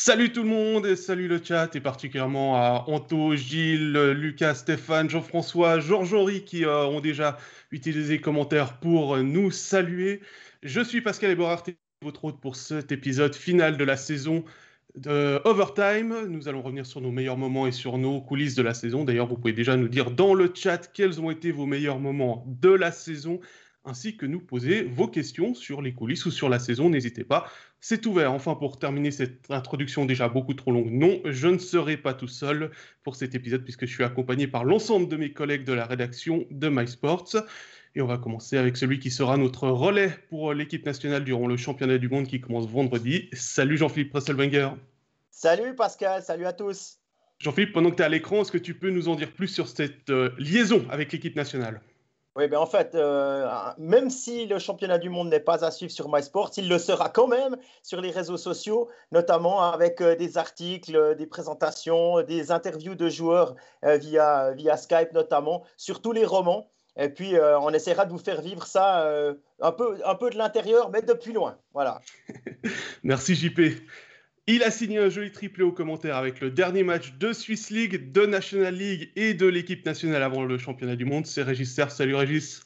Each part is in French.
Salut tout le monde et salut le chat et particulièrement à Anto, Gilles, Lucas, Stéphane, Jean-François, Georges-Henri qui ont déjà utilisé les commentaires pour nous saluer. Je suis Pascal Eberhardt, votre hôte pour cet épisode final de la saison de Overtime. Nous allons revenir sur nos meilleurs moments et sur nos coulisses de la saison. D'ailleurs, vous pouvez déjà nous dire dans le chat quels ont été vos meilleurs moments de la saison, ainsi que nous poser vos questions sur les coulisses ou sur la saison. N'hésitez pas, c'est ouvert. Enfin, pour terminer cette introduction déjà beaucoup trop longue, non, je ne serai pas tout seul pour cet épisode puisque je suis accompagné par l'ensemble de mes collègues de la rédaction de MySports. Et on va commencer avec celui qui sera notre relais pour l'équipe nationale durant le championnat du monde qui commence vendredi. Salut Jean-Philippe Presselwenger. Salut Pascal, salut à tous. Jean-Philippe, pendant que tu es à l'écran, est-ce que tu peux nous en dire plus sur cette liaison avec l'équipe nationale ? Oui, en fait, même si le championnat du monde n'est pas à suivre sur MySports, il le sera quand même sur les réseaux sociaux, notamment avec des articles, des présentations, des interviews de joueurs via Skype notamment, sur tous les romans. Et puis, on essaiera de vous faire vivre ça un peu de l'intérieur, mais depuis loin. Voilà. Merci JP. Il a signé un joli triplé au commentaire avec le dernier match de Swiss League, de National League et de l'équipe nationale avant le championnat du monde. C'est Régis Serre. Salut Régis.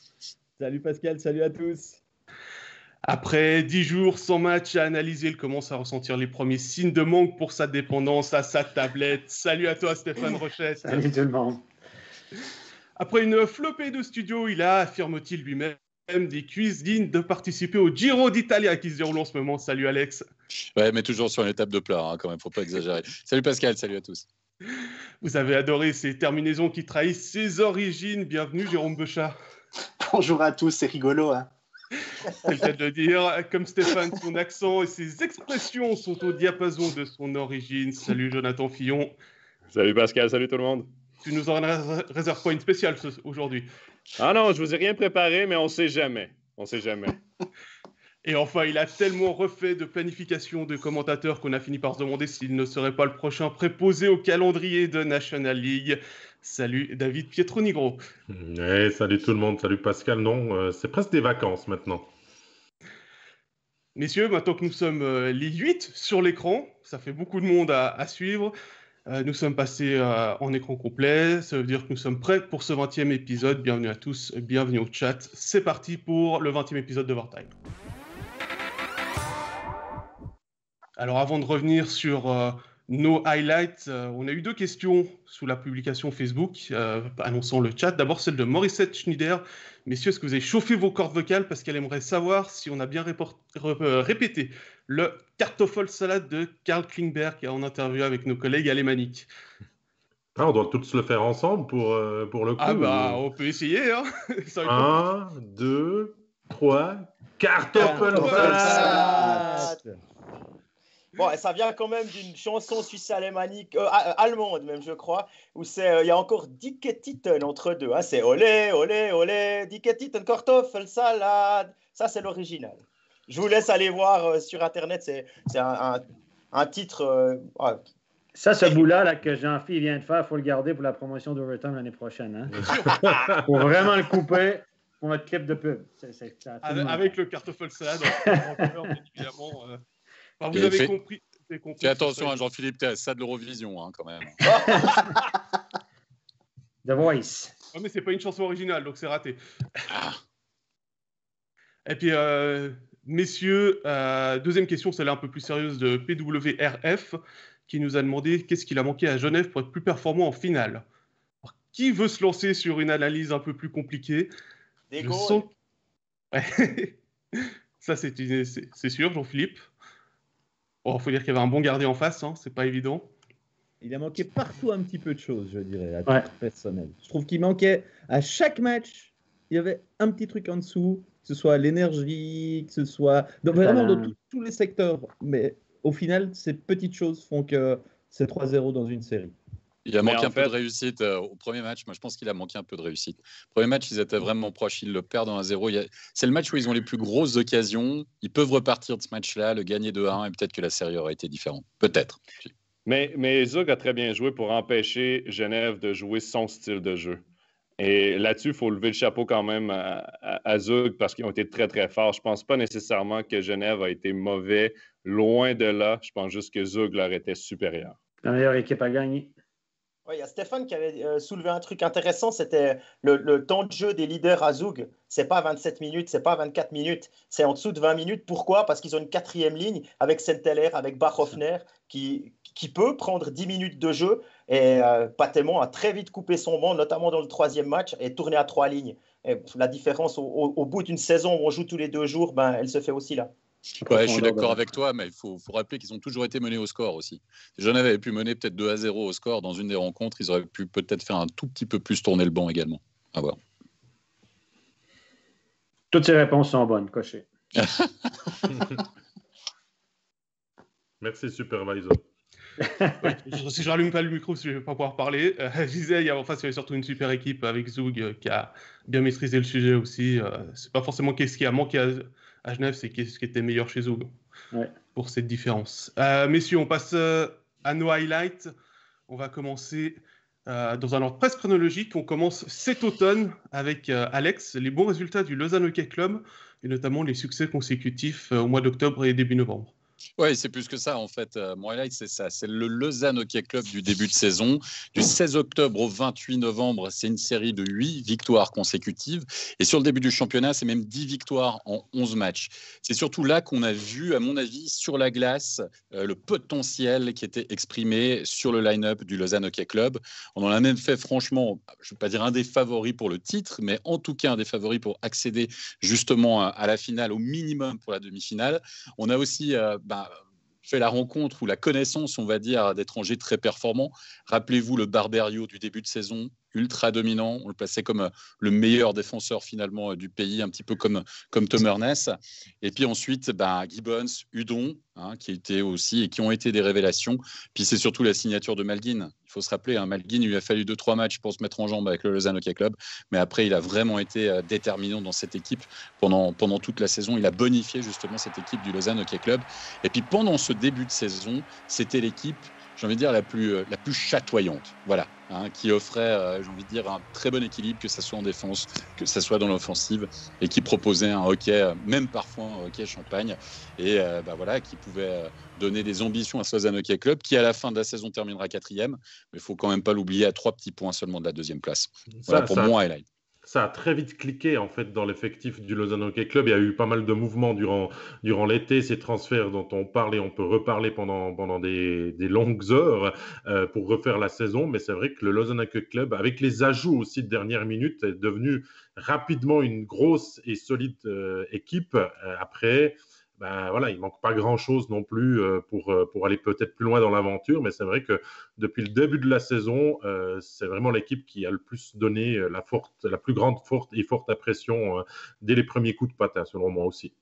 Salut Pascal, salut à tous. Après 10 jours sans match à analyser, il commence à ressentir les premiers signes de manque pour sa dépendance à sa tablette. Salut à toi Stéphane Rochette. Salut tout le monde. Après une flopée de studio, il a, affirme-t-il lui-même, des quiz dignes de participer au Giro d'Italia qui se déroule en ce moment. Salut Alex. Ouais, mais toujours sur une étape de plat, hein, quand même, faut pas exagérer. Salut Pascal, salut à tous. Vous avez adoré ces terminaisons qui trahissent ses origines. Bienvenue Jérôme Beuchat. Bonjour à tous, c'est rigolo. Hein, c'est le cas de le dire. Comme Stéphane, son accent et ses expressions sont au diapason de son origine. Salut Jonathan Fillon. Salut Pascal, salut tout le monde. Tu nous en réserves pas une spéciale aujourd'hui? Ah non, je vous ai rien préparé, mais on sait jamais. On sait jamais. Et enfin, il a tellement refait de planification de commentateurs qu'on a fini par se demander s'il ne serait pas le prochain préposé au calendrier de National League. Salut David Pietronigro. Hey, salut tout le monde, salut Pascal. Non, c'est presque des vacances maintenant. Messieurs, maintenant que nous sommes les 8 sur l'écran, ça fait beaucoup de monde à suivre. Nous sommes passés en écran complet, ça veut dire que nous sommes prêts pour ce 20e épisode. Bienvenue à tous, bienvenue au chat. C'est parti pour le 20e épisode d'Overtime. Alors avant de revenir sur nos highlights, on a eu 2 questions sous la publication Facebook annonçant le chat. D'abord celle de Morissette Schneider. Messieurs, est-ce que vous avez chauffé vos cordes vocales parce qu'elle aimerait savoir si on a bien répété le Kartoffelsalat de Karl Klingberg en interview avec nos collègues alémaniques. Ah, on doit tous le faire ensemble pour le coup. Ah bah, on peut essayer. Hein. 1, 2, 3, Kartoffelsalat. Bon, ça vient quand même d'une chanson suisse-alémanique, allemande même, je crois, où il y a encore Dicke Titten entre deux. Hein, c'est olé, olé, olé, Dicke Titten, Kartoffelsalat. Ça, c'est l'original. Je vous laisse aller voir sur Internet, c'est un titre... Ça, ce bout-là que Jean-Philippe vient de faire, il faut le garder pour la promotion d'Overtime l'année prochaine. Hein? Faut vraiment le couper pour notre clip de pub. Avec le Kartoffelsalat, évidemment... Enfin, vous avez compris. Fais attention, Jean-Philippe, t'es à ça de l'Eurovision, hein, quand même. The Voice. Non, mais c'est pas une chanson originale, donc c'est raté. Ah. Et puis, messieurs, deuxième question, celle-là un peu plus sérieuse de PWRF, qui nous a demandé qu'est-ce qu'il a manqué à Genève pour être plus performant en finale. Alors, qui veut se lancer sur une analyse un peu plus compliquée? Des sens... ouais. Ça, c'est sûr, Jean-Philippe. Bon, il faut dire qu'il y avait un bon gardien en face, hein, c'est pas évident. Il a manqué partout un petit peu de choses, je dirais, à titre personnel. Je trouve qu'il manquait à chaque match, il y avait un petit truc en dessous, que ce soit l'énergie, que ce soit vraiment dans tous les secteurs. Mais au final, ces petites choses font que c'est 3-0 dans une série. Il a manqué un peu de réussite au premier match. Moi, je pense qu'il a manqué un peu de réussite. Premier match, ils étaient vraiment proches. Ils le perdent en 1-0. C'est le match où ils ont les plus grosses occasions. Ils peuvent repartir de ce match-là, le gagner 2-1, et peut-être que la série aurait été différente. Peut-être. Mais Zug a très bien joué pour empêcher Genève de jouer son style de jeu. Et là-dessus, il faut lever le chapeau quand même à Zug parce qu'ils ont été très, très forts. Je ne pense pas nécessairement que Genève a été mauvais. Loin de là. Je pense juste que Zug leur était supérieur. La meilleure équipe à gagner. Ouais, il y a Stéphane qui avait soulevé un truc intéressant, c'était le temps de jeu des leaders à Zug. C'est pas 27 minutes, c'est pas 24 minutes, c'est en dessous de 20 minutes. Pourquoi? Parce qu'ils ont une quatrième ligne avec Senteller, avec Bachhoffner, qui peut prendre 10 minutes de jeu. Et Patemon a très vite coupé son banc, notamment dans le troisième match, et tourné à 3 lignes. Et la différence au bout d'une saison où on joue tous les 2 jours, ben, elle se fait aussi là. Ouais, je suis d'accord avec toi, mais il faut rappeler qu'ils ont toujours été menés au score aussi. Si Genève avait pu mener peut-être 2-0 au score dans une des rencontres, ils auraient pu peut-être faire un tout petit peu plus tourner le banc également. À voir. Toutes ces réponses sont bonnes, coché. Merci, Supervisor. Oui, si je rallume pas le micro, je ne vais pas pouvoir parler. Je disais, il y avait surtout une super équipe avec Zug qui a bien maîtrisé le sujet aussi. C'est pas forcément qu'est-ce qui a manqué à Genève, c'est qu'est-ce qui était meilleur chez Zug pour cette différence. Messieurs, on passe à nos highlights. On va commencer dans un ordre presque chronologique. On commence cet automne avec Alex, les bons résultats du Lausanne Hockey Club et notamment les succès consécutifs au mois d'octobre et début novembre. Oui, c'est plus que ça en fait. Mon highlight, c'est ça. C'est le Lausanne Hockey Club du début de saison. Du 16 octobre au 28 novembre, c'est une série de 8 victoires consécutives. Et sur le début du championnat, c'est même 10 victoires en 11 matchs. C'est surtout là qu'on a vu, à mon avis, sur la glace, le potentiel qui était exprimé sur le line-up du Lausanne Hockey Club. On en a même fait, franchement, je ne vais pas dire un des favoris pour le titre, mais en tout cas un des favoris pour accéder justement à la finale, au minimum pour la demi-finale. On a aussi fait la rencontre ou la connaissance, on va dire, d'étrangers très performants. Rappelez-vous le Barberio du début de saison, ultra dominant. On le plaçait comme le meilleur défenseur finalement du pays, un petit peu comme Tom Ernest. Et puis ensuite, Gibbons, Hudon, qui étaient aussi et qui ont été des révélations. Puis c'est surtout la signature de Malguin. Il faut se rappeler, Malguin, il lui a fallu 2-3 matchs pour se mettre en jambe avec le Lausanne Hockey Club. Mais après, il a vraiment été déterminant dans cette équipe pendant toute la saison. Il a bonifié justement cette équipe du Lausanne Hockey Club. Et puis pendant ce début de saison, c'était l'équipe, j'ai envie de dire, la plus chatoyante. Voilà. Qui offrait, j'ai envie de dire, un très bon équilibre, que ce soit en défense, que ce soit dans l'offensive, et qui proposait un hockey, même parfois un hockey champagne, et qui pouvait donner des ambitions à ce Lausanne Hockey Club, qui à la fin de la saison terminera 4e, mais il ne faut quand même pas l'oublier, à 3 petits points seulement de la 2e place. Voilà pour mon highlight. Ça a très vite cliqué en fait dans l'effectif du Lausanne Hockey Club. Il y a eu pas mal de mouvements durant l'été, ces transferts dont on parle et on peut reparler pendant des longues heures pour refaire la saison. Mais c'est vrai que le Lausanne Hockey Club, avec les ajouts aussi de dernière minute, est devenu rapidement une grosse et solide équipe. Après, il manque pas grand-chose non plus pour aller peut-être plus loin dans l'aventure, mais c'est vrai que depuis le début de la saison, c'est vraiment l'équipe qui a le plus donné la plus grande et forte impression dès les premiers coups de patin, selon moi aussi.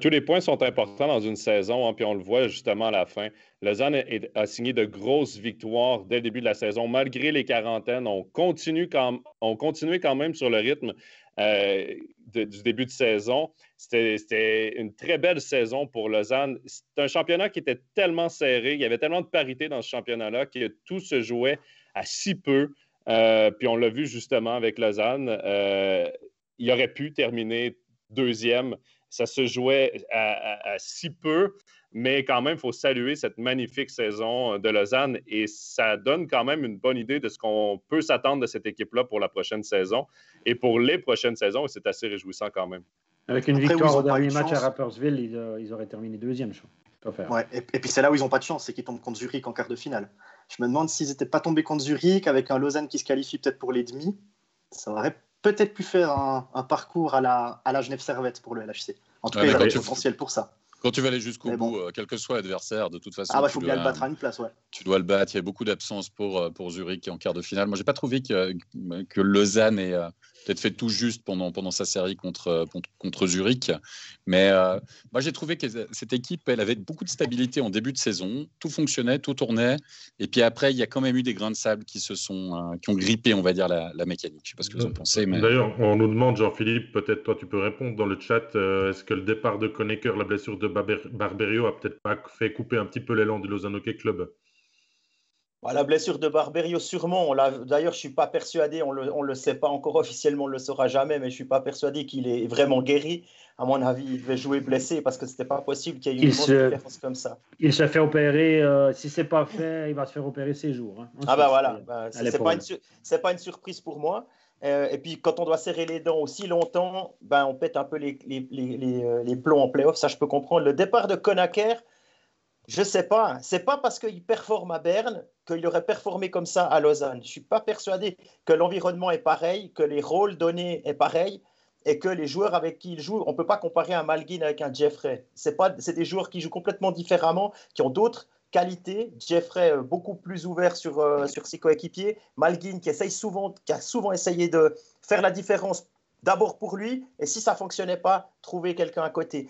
Tous les points sont importants dans une saison, puis on le voit justement à la fin. Lausanne a signé de grosses victoires dès le début de la saison, malgré les quarantaines. On continuait quand même sur le rythme du début de saison. C'était une très belle saison pour Lausanne. C'est un championnat qui était tellement serré, il y avait tellement de parité dans ce championnat-là que tout se jouait à si peu. Puis on l'a vu justement avec Lausanne. Il aurait pu terminer 2e. Ça se jouait à si peu, mais quand même, il faut saluer cette magnifique saison de Lausanne et ça donne quand même une bonne idée de ce qu'on peut s'attendre de cette équipe-là pour la prochaine saison et pour les prochaines saisons. C'est assez réjouissant quand même. Avec une victoire au dernier match à Rapperswil, ils auraient terminé 2e, je crois. Ouais, et puis c'est là où ils n'ont pas de chance, c'est qu'ils tombent contre Zurich en quart de finale. Je me demande s'ils n'étaient pas tombés contre Zurich avec un Lausanne qui se qualifie peut-être pour les demi, ça aurait peut-être pu faire un parcours à la Genève Servette pour le LHC. En tout cas, il y a du potentiel pour ça. Quand tu vas aller jusqu'au bout, quel que soit l'adversaire, de toute façon. Il faut bien le battre à une place, ouais. Tu dois le battre. Il y a beaucoup d'absences pour Zurich en quart de finale. Moi, j'ai pas trouvé que Lausanne ait peut-être fait tout juste pendant sa série contre Zurich. Mais moi, j'ai trouvé que cette équipe, elle avait beaucoup de stabilité en début de saison. Tout fonctionnait, tout tournait. Et puis après, il y a quand même eu des grains de sable qui ont grippé, on va dire, la mécanique. Je ne sais pas ce que vous en pensez. Mais... D'ailleurs, on nous demande, Jean-Philippe, peut-être toi, tu peux répondre dans le chat. Est-ce que le départ de Konecker, la blessure de Barberio, a peut-être pas fait couper un petit peu l'élan du Lausanne Hockey Club? La blessure de Barberio, sûrement. D'ailleurs, je ne suis pas persuadé, on le sait pas encore officiellement, on ne le saura jamais, mais je ne suis pas persuadé qu'il est vraiment guéri. À mon avis, il devait jouer blessé parce que ce n'était pas possible qu'il y ait une grosse différence comme ça. Il se fait opérer. Si ce n'est pas fait, il va se faire opérer 6 jours. Hein, c'est pas une surprise pour moi. Et puis, quand on doit serrer les dents aussi longtemps, on pète un peu les plombs en play-off. Ça, je peux comprendre. Le départ de Conacher, je ne sais pas. Ce n'est pas parce qu'il performe à Berne qu'il aurait performé comme ça à Lausanne. Je ne suis pas persuadé que l'environnement est pareil, que les rôles donnés est pareil et que les joueurs avec qui il joue, on ne peut pas comparer un Malguin avec un Jeffrey. C'est des joueurs qui jouent complètement différemment, qui ont d'autres qualités. Jeffrey beaucoup plus ouvert sur ses coéquipiers. Malguin qui a souvent essayé de faire la différence d'abord pour lui, et si ça ne fonctionnait pas, trouver quelqu'un à côté.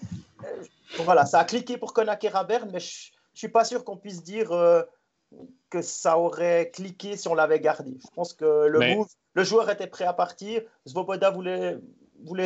Voilà, ça a cliqué pour Conacher à Berne, mais je ne suis pas sûr qu'on puisse dire que ça aurait cliqué si on l'avait gardé. Je pense que le joueur était prêt à partir, Svoboda voulait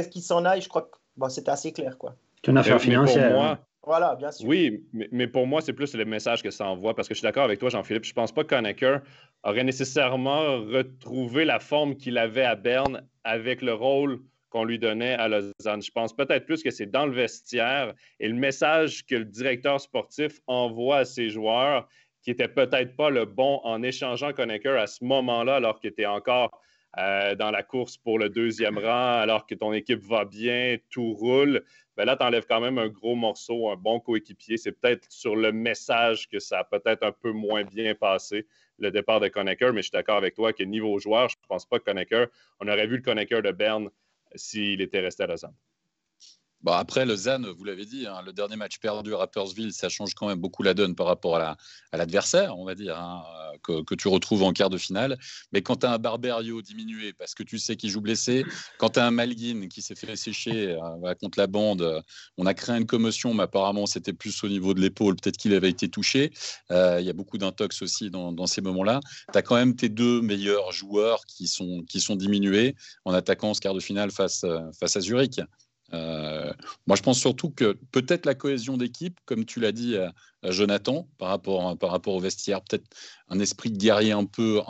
qu'il s'en aille, je crois que c'était assez clair. C'est une affaire financière. Voilà, bien sûr. Oui, mais pour moi, c'est plus le message que ça envoie, parce que je suis d'accord avec toi, Jean-Philippe. Je ne pense pas que Conacher aurait nécessairement retrouvé la forme qu'il avait à Berne avec le rôle qu'on lui donnait à Lausanne. Je pense peut-être plus que c'est dans le vestiaire et le message que le directeur sportif envoie à ses joueurs qui n'était peut-être pas le bon en échangeant Conacher à ce moment-là, alors qu'il était encore dans la course pour le 2e rang, alors que ton équipe va bien, tout roule. Là, tu enlèves quand même un gros morceau, un bon coéquipier. C'est peut-être sur le message que ça a peut-être un peu moins bien passé, le départ de Conacher, mais je suis d'accord avec toi que niveau joueur, je ne pense pas que Conacher, on aurait vu le Conacher de Berne s'il était resté à Lausanne. Après, Lausanne, vous l'avez dit, le dernier match perdu à Rapperswil, ça change quand même beaucoup la donne par rapport à l'adversaire, on va dire, que tu retrouves en quart de finale. Mais quand tu as un Barberio diminué parce que tu sais qu'il joue blessé, quand tu as un Malguin qui s'est fait sécher contre la bande, on a créé une commotion, mais apparemment c'était plus au niveau de l'épaule, peut-être qu'il avait été touché. Il y a beaucoup d'intox aussi dans ces moments-là. Tu as quand même tes 2 meilleurs joueurs qui sont diminués en attaquant ce quart de finale face à Zurich. Moi, je pense surtout que peut-être la cohésion d'équipe, comme tu l'as dit à Jonathan, par rapport au vestiaire, peut-être un esprit de guerrier un peu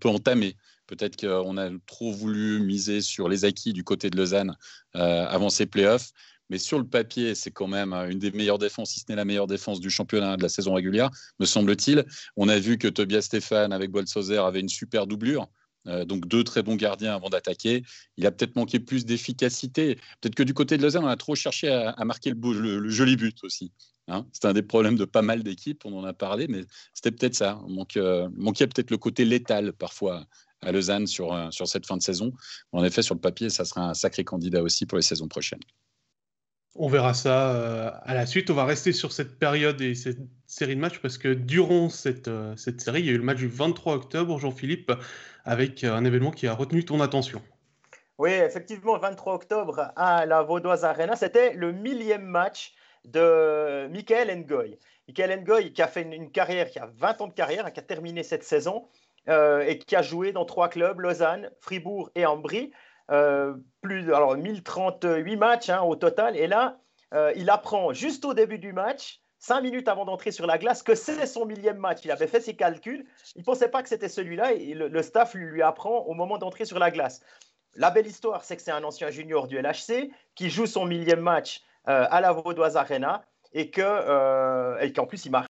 entamé. Peut-être qu'on a trop voulu miser sur les acquis du côté de Lausanne avant ces playoffs. Mais sur le papier, c'est quand même une des meilleures défenses, si ce n'est la meilleure défense du championnat de la saison régulière, me semble-t-il. On a vu que Tobias Stéphane avec Bolshauser avait une super doublure. Donc 2 très bons gardiens avant d'attaquer. Il a peut-être manqué plus d'efficacité. Peut-être que du côté de Lausanne, on a trop cherché à marquer le joli but aussi. C'était un des problèmes de pas mal d'équipes, on en a parlé, mais c'était peut-être ça. On manquait peut-être le côté létal parfois à Lausanne sur cette fin de saison. En effet, sur le papier, ça sera un sacré candidat aussi pour les saisons prochaines. On verra ça à la suite. On va rester sur cette période et cette série de matchs parce que durant cette série, il y a eu le match du 23 octobre, Jean-Philippe, avec un événement qui a retenu ton attention. Oui, effectivement, le 23 octobre à la Vaudoise Arena, c'était le 1000e match de Michael Ngoy. Michael Ngoy qui a fait une carrière, qui a 20 ans de carrière, qui a terminé cette saison et qui a joué dans 3 clubs, Lausanne, Fribourg et Ambry. 1038 matchs au total. Et là, il apprend juste au début du match, 5 minutes avant d'entrer sur la glace, que c'est son 1000e match. Il avait fait ses calculs. Il ne pensait pas que c'était celui-là. Et le staff lui apprend au moment d'entrer sur la glace. La belle histoire, c'est que c'est un ancien junior du LHC qui joue son 1000e match à la Vaudoise Arena et qu'en plus, il marque.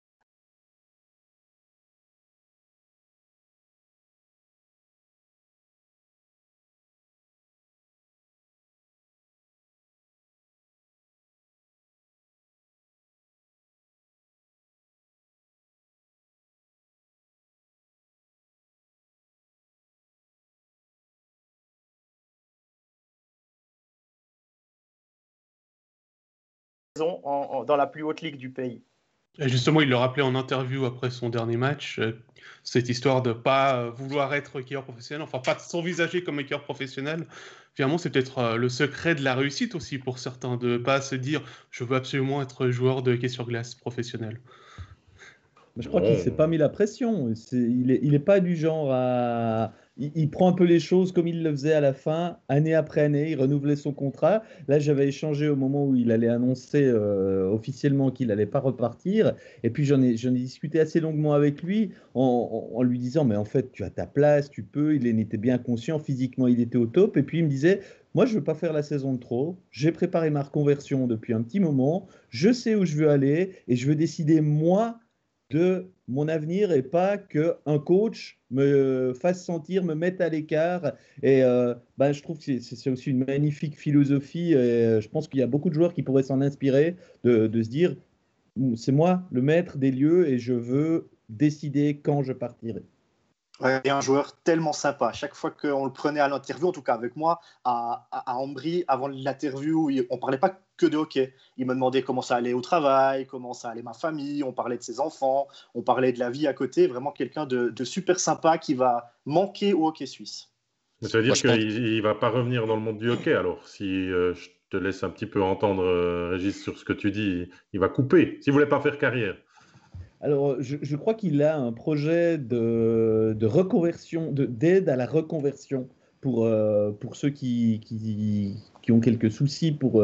Dans la plus haute ligue du pays. Et justement, il le rappelait en interview après son dernier match, cette histoire de ne pas vouloir être kicker professionnel, enfin pas de s'envisager comme kicker professionnel. Finalement, c'est peut-être le secret de la réussite aussi pour certains, de ne pas se dire « je veux absolument être joueur de hockey sur glace professionnel ». Je crois qu'il ne s'est pas mis la pression. Il est pas du genre à... Il prend un peu les choses comme il le faisait à la fin, année après année, il renouvelait son contrat. Là, j'avais échangé au moment où il allait annoncer officiellement qu'il n'allait pas repartir. Et puis, j'en ai discuté assez longuement avec lui en lui disant, mais en fait, tu as ta place, tu peux. Il en était bien conscient, physiquement, il était au top. Et puis, il me disait, moi, je ne veux pas faire la saison de trop. J'ai préparé ma reconversion depuis un petit moment. Je sais où je veux aller et je veux décider, moi, de mon avenir et pas qu'un coach me fasse sentir, me mette à l'écart. Et je trouve que c'est aussi une magnifique philosophie. Et je pense qu'il y a beaucoup de joueurs qui pourraient s'en inspirer, de se dire, c'est moi le maître des lieux et je veux décider quand je partirai. Ouais, et un joueur tellement sympa. Chaque fois qu'on le prenait à l'interview, en tout cas avec moi, à Ambry, avant l'interview, on ne parlait pas que de hockey. Il me demandait comment ça allait au travail, comment ça allait ma famille, on parlait de ses enfants, on parlait de la vie à côté. Vraiment quelqu'un de super sympa qui va manquer au hockey suisse. Ça veut dire qu'il ne va pas revenir dans le monde du hockey alors. Si je te laisse un petit peu entendre, Régis, sur ce que tu dis, il va couper. S'il ne voulait pas faire carrière. Alors, je crois qu'il a un projet de reconversion, d'aide à la reconversion pour ceux qui ont quelques soucis pour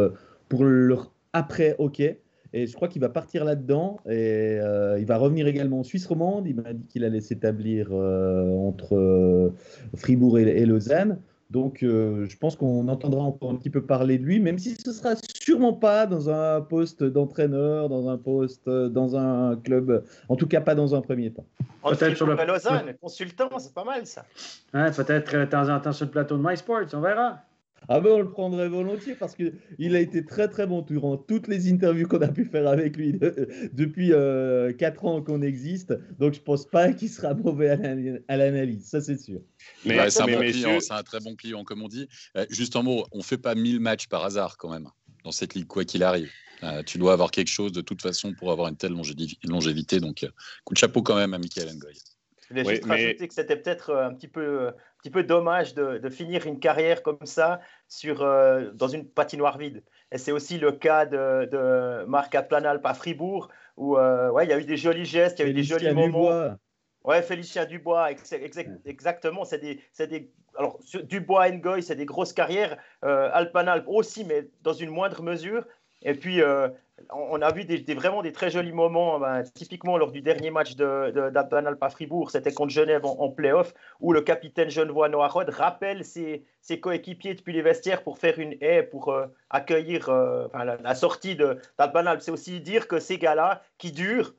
leur après-hockey. Et je crois qu'il va partir là-dedans et il va revenir également en Suisse romande. Il m'a dit qu'il allait s'établir entre Fribourg et Lausanne. Donc, je pense qu'on entendra encore un petit peu parler de lui, même si ce ne sera sûrement pas dans un poste d'entraîneur, dans un poste, dans un club, en tout cas pas dans un premier temps. Peut-être sur le Lausanne, consultant, c'est pas mal ça. Ouais, peut-être de temps en temps sur le plateau de MySports, on verra. Ah ben on le prendrait volontiers parce qu'il a été très très bon durant toutes les interviews qu'on a pu faire avec lui depuis 4 ans qu'on existe. Donc je pense pas qu'il sera mauvais à l'analyse, ça c'est sûr. Mais c'est un bon client, c'est un très bon client comme on dit. Juste en mot, on fait pas 1000 matchs par hasard quand même dans cette ligue quoi qu'il arrive. Tu dois avoir quelque chose de toute façon pour avoir une telle longévité. Donc coup de chapeau quand même à Michael Ngoy. Je voulais juste rajouter que c'était peut-être un petit peu dommage de finir une carrière comme ça dans une patinoire vide. Et c'est aussi le cas de Marc Alpanalp à Fribourg, où il y a eu des jolis gestes, il y a eu des jolis moments. Ouais, Félicien Dubois, exactement. Alors, Dubois et Ngoy, c'est des grosses carrières. Alpanalp aussi, mais dans une moindre mesure. Et puis, on a vu vraiment des très jolis moments, typiquement lors du dernier match d'Alpanalp à Fribourg, c'était contre Genève en play-off, où le capitaine genevois Noah Rod rappelle ses coéquipiers depuis les vestiaires pour faire une haie, pour accueillir la sortie d'Alpanalp. C'est aussi dire que ces gars-là, qui durent,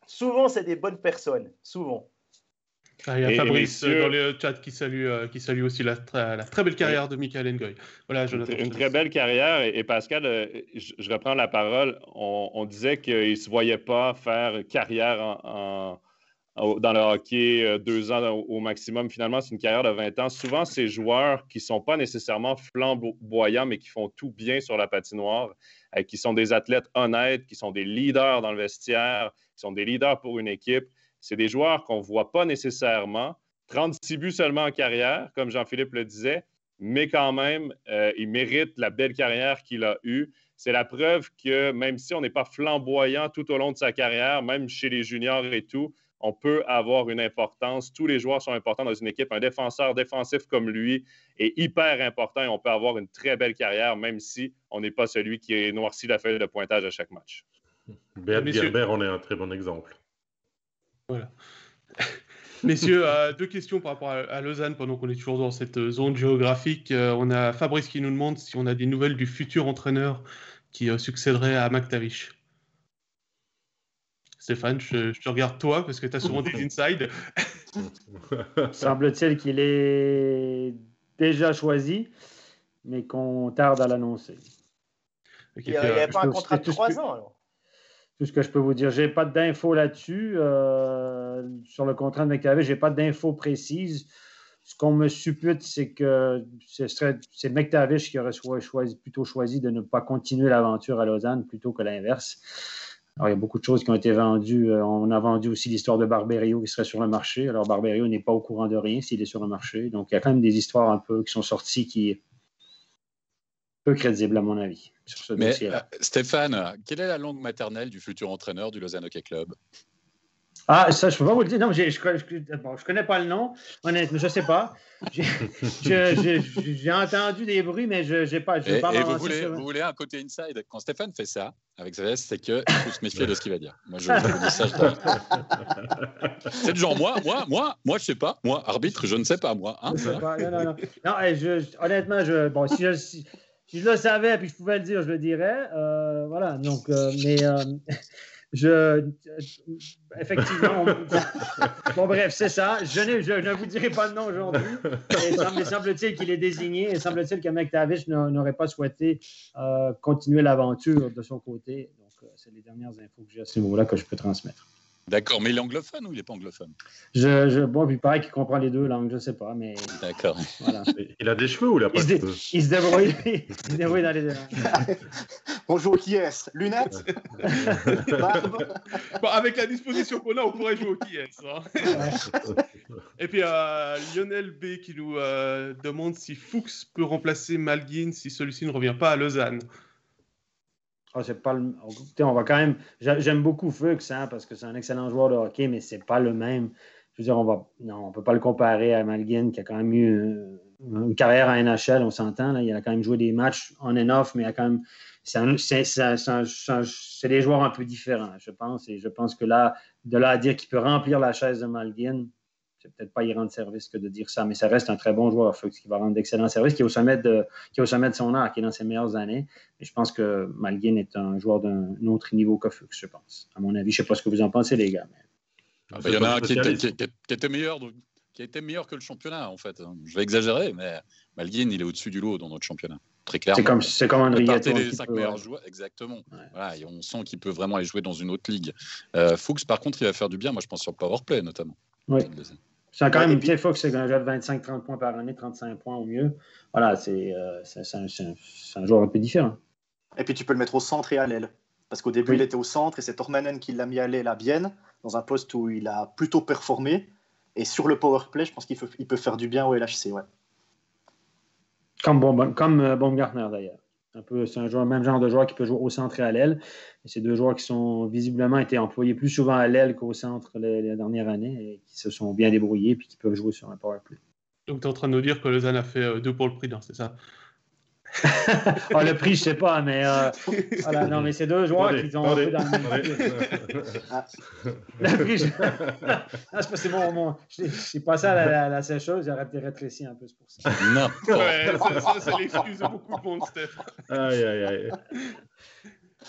souvent, c'est des bonnes personnes, souvent. Il y a Fabrice dans le chat qui salue aussi la très belle carrière de Michael Ngoy. Voilà, Jonathan. Une très belle carrière. Et Pascal, je reprends la parole. On disait qu'il ne se voyait pas faire carrière dans le hockey 2 ans au maximum. Finalement, c'est une carrière de 20 ans. Souvent, ces joueurs qui ne sont pas nécessairement flamboyants, mais qui font tout bien sur la patinoire, qui sont des athlètes honnêtes, qui sont des leaders dans le vestiaire, qui sont des leaders pour une équipe. C'est des joueurs qu'on ne voit pas nécessairement. 36 buts seulement en carrière, comme Jean-Philippe le disait, mais quand même, il mérite la belle carrière qu'il a eue. C'est la preuve que même si on n'est pas flamboyant tout au long de sa carrière, même chez les juniors et tout, on peut avoir une importance. Tous les joueurs sont importants dans une équipe. Un défenseur défensif comme lui est hyper important et on peut avoir une très belle carrière, même si on n'est pas celui qui noircit la feuille de pointage à chaque match. Beat Gerber en est un très bon exemple. Voilà. Messieurs, 2 questions par rapport à Lausanne pendant qu'on est toujours dans cette zone géographique. On a Fabrice qui nous demande si on a des nouvelles du futur entraîneur qui succéderait à McTavish. Stéphane, je te regarde toi parce que tu as souvent des insides. Semble-t-il qu'il est déjà choisi, mais qu'on tarde à l'annoncer. Okay, il n'y avait pas un contrat de 3 ans alors. Tout ce que je peux vous dire. Je n'ai pas d'infos là-dessus. Sur le contrat de McTavish, je n'ai pas d'infos précises. Ce qu'on me suppute, c'est que c'est McTavish qui aurait plutôt choisi de ne pas continuer l'aventure à Lausanne plutôt que l'inverse. Alors, il y a beaucoup de choses qui ont été vendues. On a vendu aussi l'histoire de Barberio qui serait sur le marché. Alors, Barberio n'est pas au courant de rien s'il est sur le marché. Donc, il y a quand même des histoires un peu qui sont sorties qui est peu crédible à mon avis sur ce dossier-là. Stéphane, quelle est la langue maternelle du futur entraîneur du Lausanne Hockey Club? Ah, ça, je ne peux pas vous le dire. Non, je connais pas le nom. Honnêtement, je ne sais pas. J'ai entendu des bruits, mais je n'ai pas. Et vous voulez un côté inside? Quand Stéphane fait ça avec sa veste, c'est qu'il faut se méfier de ce qu'il va dire. Moi, je vous dis ça. C'est du genre, moi, je ne sais pas. Moi, arbitre, je ne sais pas, moi. Hein, non. Non, honnêtement, si je le savais et que je pouvais le dire, je le dirais. Voilà. Donc, effectivement, bon bref, c'est ça. Je ne vous dirai pas le nom aujourd'hui. Il semble-t-il qu'il est désigné et semble-t-il que McTavish n'aurait pas souhaité continuer l'aventure de son côté. Donc, c'est les dernières infos que j'ai à ce niveau-là que je peux transmettre. D'accord, mais il est anglophone ou il n'est pas anglophone? Bon, il paraît qu'il comprend les deux langues, je ne sais pas, mais... D'accord. Voilà. Il a des cheveux ou il a pas de cheveux? Il se débrouille dans les deux langues. On joue au qui est? Lunettes? Barbe? Bon, avec la disposition qu'on a, on pourrait jouer au qui est. Hein. Et puis, Lionel B qui nous demande si Fuchs peut remplacer Malguin si celui-ci ne revient pas à Lausanne. C'est pas le... Écoutez, on va quand même... J'aime beaucoup Fuchs, hein, parce que c'est un excellent joueur de hockey, mais c'est pas le même. Je veux dire, on peut pas le comparer à Malguin, qui a quand même eu une carrière à NHL, on s'entend. Là. Il a quand même joué des matchs on and off, mais il a quand même... C'est des joueurs un peu différents, je pense. Et je pense que là, de là à dire qu'il peut remplir la chaise de Malguin, c'est peut-être pas y rendre service que de dire ça, mais ça reste un très bon joueur, Fuchs, qui va rendre d'excellents services, qui est au sommet de son art, qui est dans ses meilleures années. Et je pense que Malguin est un joueur d'un autre niveau que Fuchs, je pense. À mon avis, je ne sais pas ce que vous en pensez, les gars. Mais... Il y en a un qui était meilleur, qui a été meilleur que le championnat, en fait. Je vais exagérer, mais Malguin, il est au-dessus du lot dans notre championnat. Très clairement. C'est comme André Gatti. Les 5 meilleurs joueurs, exactement. Ouais. Voilà, et on sent qu'il peut vraiment aller jouer dans une autre ligue. Fuchs, par contre, il va faire du bien, moi, je pense, sur le powerplay, notamment. Oui. C'est quand même, Fuchs, c'est un joueur de 25-30 points par année, 35 points au mieux. Voilà, c'est un joueur un peu différent. Et puis tu peux le mettre au centre et à l'aile. Parce qu'au début, il était au centre et c'est Tormanen qui l'a mis à l'aile à Bienne, dans un poste où il a plutôt performé. Et sur le powerplay, je pense qu'il peut faire du bien au LHC. Ouais. Comme Baumgartner, d'ailleurs. C'est un même genre de joueur qui peut jouer au centre et à l'aile. Et c'est deux joueurs qui sont visiblement été employés plus souvent à l'aile qu'au centre les dernières années et qui se sont bien débrouillés et qui peuvent jouer sur un powerplay. Donc tu es en train de nous dire que Lausanne a fait 2 pour le prix, c'est ça? Le prix, je ne sais pas, mais voilà, non, mais c'est deux joueurs qui ont un peu dans le même le prix, c'est bon, j'ai passé à la seule chose, j'aurais peut-être rétréci un peu, c'est pour ça. Non. Ouais, ça l'excuse de beaucoup de monde, Steph. Aïe.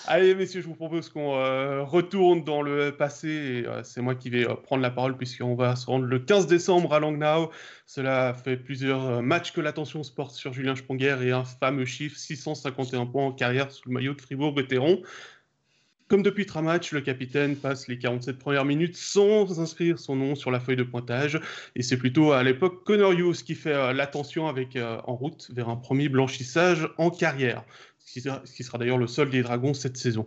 Allez, messieurs, je vous propose qu'on retourne dans le passé. Et, c'est moi qui vais prendre la parole puisqu'on va se rendre le 15 décembre à Langnau. Cela fait plusieurs matchs que l'attention se porte sur Julien Sprunger et un fameux chiffre, 651 points en carrière sous le maillot de Fribourg-Gotteron. Comme depuis 3 matchs, le capitaine passe les 47 premières minutes sans inscrire son nom sur la feuille de pointage. Et c'est plutôt à l'époque Connor Hughes qui fait l'attention en route vers un premier blanchissage en carrière. Ce qui sera d'ailleurs le seul des Dragons cette saison.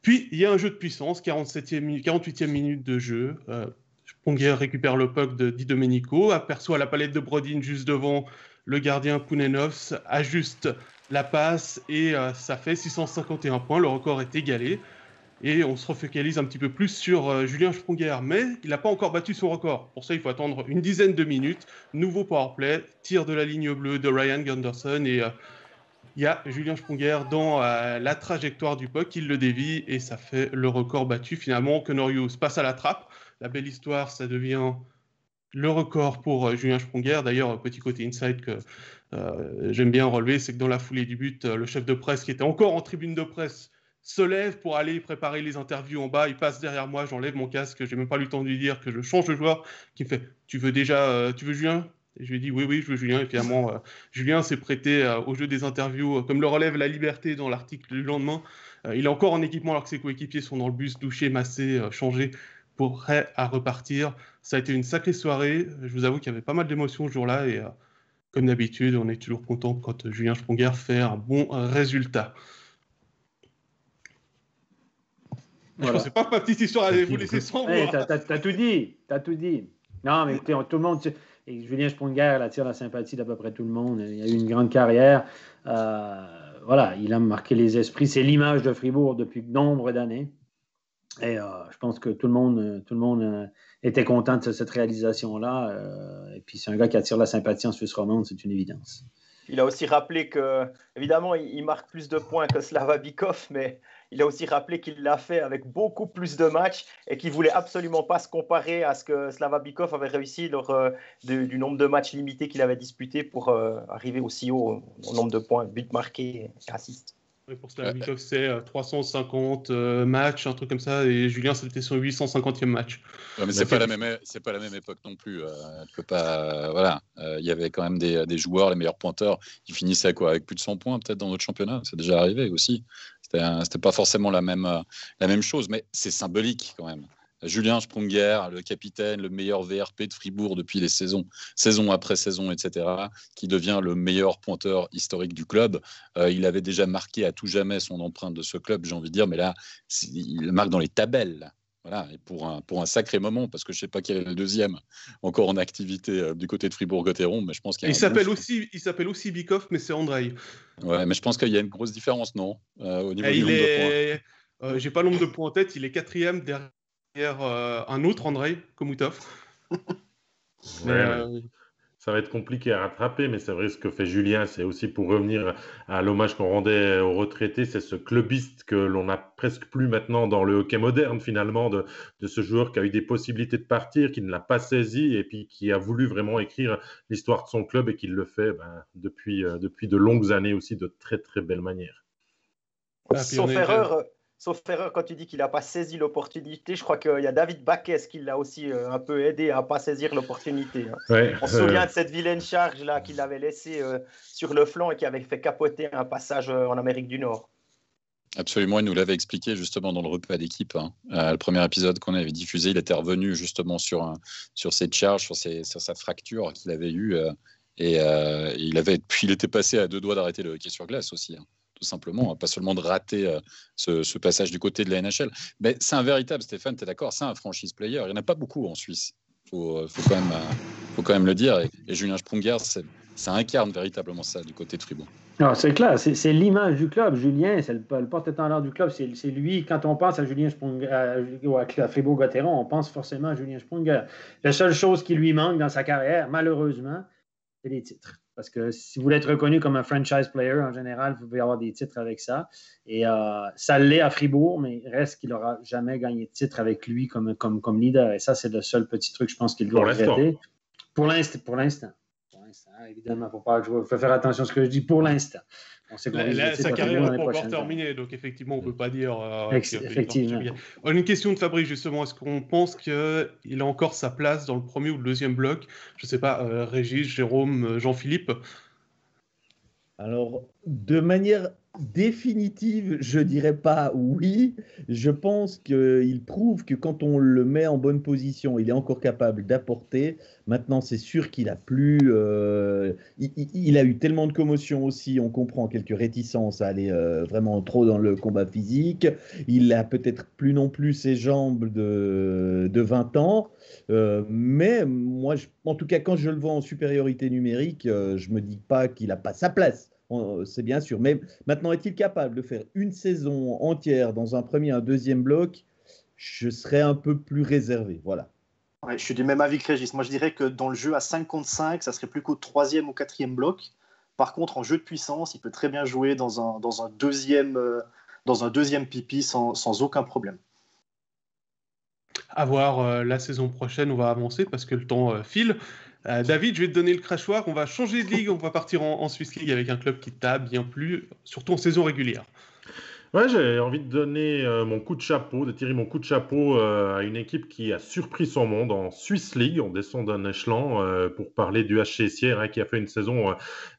Puis, il y a un jeu de puissance, 48e minute de jeu. Sprunger récupère le puck de Di Domenico, aperçoit la palette de Brodin juste devant le gardien Pounenovs, ajuste la passe et ça fait 651 points. Le record est égalé. Et on se refocalise un petit peu plus sur Julien Sprunger. Mais il n'a pas encore battu son record. Pour ça, il faut attendre une dizaine de minutes. Nouveau powerplay, tir de la ligne bleue de Ryan Gunderson et... il y a Julien Sprunger dans la trajectoire du puck, il le dévie et ça fait le record battu. Finalement, Connor Hughes passe à la trappe. La belle histoire, ça devient le record pour Julien Sprunger. D'ailleurs, petit côté inside que j'aime bien relever, c'est que dans la foulée du but, le chef de presse qui était encore en tribune de presse se lève pour aller préparer les interviews en bas. Il passe derrière moi, j'enlève mon casque, j'ai même pas eu le temps de lui dire que je change de joueur. Qui me fait « Tu veux Julien ?» Et je lui ai dit oui, je veux Julien. Et finalement, Julien s'est prêté au jeu des interviews, comme le relève La Liberté dans l'article du lendemain. Il est encore en équipement alors que ses coéquipiers sont dans le bus, douchés, massés, changés, prêts à repartir. Ça a été une sacrée soirée. Je vous avoue qu'il y avait pas mal d'émotions ce jour-là. Et comme d'habitude, on est toujours content quand Julien Sprunger fait un bon résultat. Voilà. Je ne pensais pas que ma petite histoire allait vous laisser sans voix. T'as tout dit. Non, mais écoutez, tout le monde... Et Julien Sprunger attire la sympathie d'à peu près tout le monde. Il a eu une grande carrière. Voilà, il a marqué les esprits. C'est l'image de Fribourg depuis nombre d'années. Et je pense que tout le monde était content de cette réalisation-là. Et puis, c'est un gars qui attire la sympathie en Suisse romande, c'est une évidence. Il a aussi rappelé que, évidemment, il marque plus de points que Slava Bikov, mais il a aussi rappelé qu'il l'a fait avec beaucoup plus de matchs et qu'il ne voulait absolument pas se comparer à ce que Slava Bikov avait réussi lors du nombre de matchs limités qu'il avait disputés pour arriver aussi haut au nombre de points, buts marqués et assists. Oui, pour Slava Bikov, c'est 350 matchs, un truc comme ça, et Julien, c'était son 850e match. Ouais, mais c'est pas la même époque non plus. Tu peux pas. Voilà, il y avait quand même des joueurs, les meilleurs pointeurs, qui finissaient avec plus de 100 points peut-être dans notre championnat. C'est déjà arrivé aussi. C'était pas forcément la même chose, mais c'est symbolique quand même. Julien Sprunger, le capitaine, le meilleur VRP de Fribourg depuis les saison après saison, etc., qui devient le meilleur pointeur historique du club. Il avait déjà marqué à tout jamais son empreinte de ce club, j'ai envie de dire, mais là, il marque dans les tabelles. Voilà, et pour un sacré moment, parce que je ne sais pas quel est le deuxième encore en activité du côté de Fribourg-Gotteron, mais je pense qu'il y a il s'appelle aussi Bikov, mais c'est Andrei. Ouais, mais je pense qu'il y a une grosse différence, non, au niveau du nombre de points. J'ai pas le nombre de points en tête, il est 4e derrière un autre Andrei Komutov. Ça va être compliqué à rattraper, mais c'est vrai ce que fait Julien, c'est aussi pour revenir à l'hommage qu'on rendait aux retraités, c'est ce clubiste que l'on n'a presque plus maintenant dans le hockey moderne finalement, de ce joueur qui a eu des possibilités de partir, qui ne l'a pas saisi et puis qui a voulu vraiment écrire l'histoire de son club et qui le fait depuis de longues années aussi de très très belle manière. Sauf erreur, quand tu dis qu'il n'a pas saisi l'opportunité, je crois qu'il y a David Baquez qui l'a aussi un peu aidé à ne pas saisir l'opportunité. Ouais, on se souvient de cette vilaine charge là qu'il avait laissée sur le flanc et qui avait fait capoter un passage en Amérique du Nord. Absolument, il nous l'avait expliqué justement dans le repas d'équipe. Le premier épisode qu'on avait diffusé, il était revenu justement sur cette charge, sur sa fracture qu'il avait eue. Et il était passé à 2 doigts d'arrêter le hockey sur glace aussi. Tout simplement, pas seulement de rater ce passage du côté de la NHL. Mais c'est un véritable, Stéphane, tu es d'accord, c'est un franchise player. Il n'y en a pas beaucoup en Suisse, faut quand même le dire. Et Julien Sprunger, ça incarne véritablement ça du côté de Fribourg. Non, c'est clair, c'est l'image du club. Julien, c'est le porte-étendard du club. C'est lui, quand on pense à Julien Sprunger, à Fribourg-Gotteron, on pense forcément à Julien Sprunger. La seule chose qui lui manque dans sa carrière, malheureusement, c'est les titres. Parce que si vous voulez être reconnu comme un franchise player, en général, vous pouvez avoir des titres avec ça. Et ça l'est à Fribourg, mais il reste qu'il n'aura jamais gagné de titre avec lui comme leader. Et ça, c'est le seul petit truc, je pense, qu'il doit regretter. Pour l'instant. Évidemment, il faut faire attention à ce que je dis pour l'instant. Sa carrière n'est pas encore terminée, donc effectivement, on ne peut pas dire... effectivement. Une question de Fabrice, justement. Est-ce qu'on pense qu'il a encore sa place dans le premier ou le deuxième bloc? Je ne sais pas, Régis, Jérôme, Jean-Philippe? Alors, de manière définitive, je dirais pas oui. Je pense qu'il prouve que quand on le met en bonne position, il est encore capable d'apporter. Maintenant, c'est sûr qu'il a plus... il a eu tellement de commotions aussi, on comprend quelques réticences à aller vraiment trop dans le combat physique. Il a peut-être plus non plus ses jambes de 20 ans. Mais moi, en tout cas, quand je le vois en supériorité numérique, je me dis pas qu'il n'a pas sa place. C'est bien sûr. Mais maintenant, est-il capable de faire une saison entière dans un premier, un deuxième bloc? Je serais un peu plus réservé. Voilà. Ouais, je suis du même avis que Régis. Moi, je dirais que dans le jeu à 5 contre 5, ça serait plus qu'au 3e ou 4e bloc. Par contre, en jeu de puissance, il peut très bien jouer dans un deuxième pipi sans aucun problème. À voir la saison prochaine, on va avancer parce que le temps file. David, je vais te donner le crachoir. On va changer de ligue. On va partir en Swiss League avec un club qui t'a bien plu, surtout en saison régulière. Ouais, j'ai envie de donner de tirer mon coup de chapeau à une équipe qui a surpris son monde en Swiss League. On descend d'un échelon pour parler du HC Sierre qui a fait une saison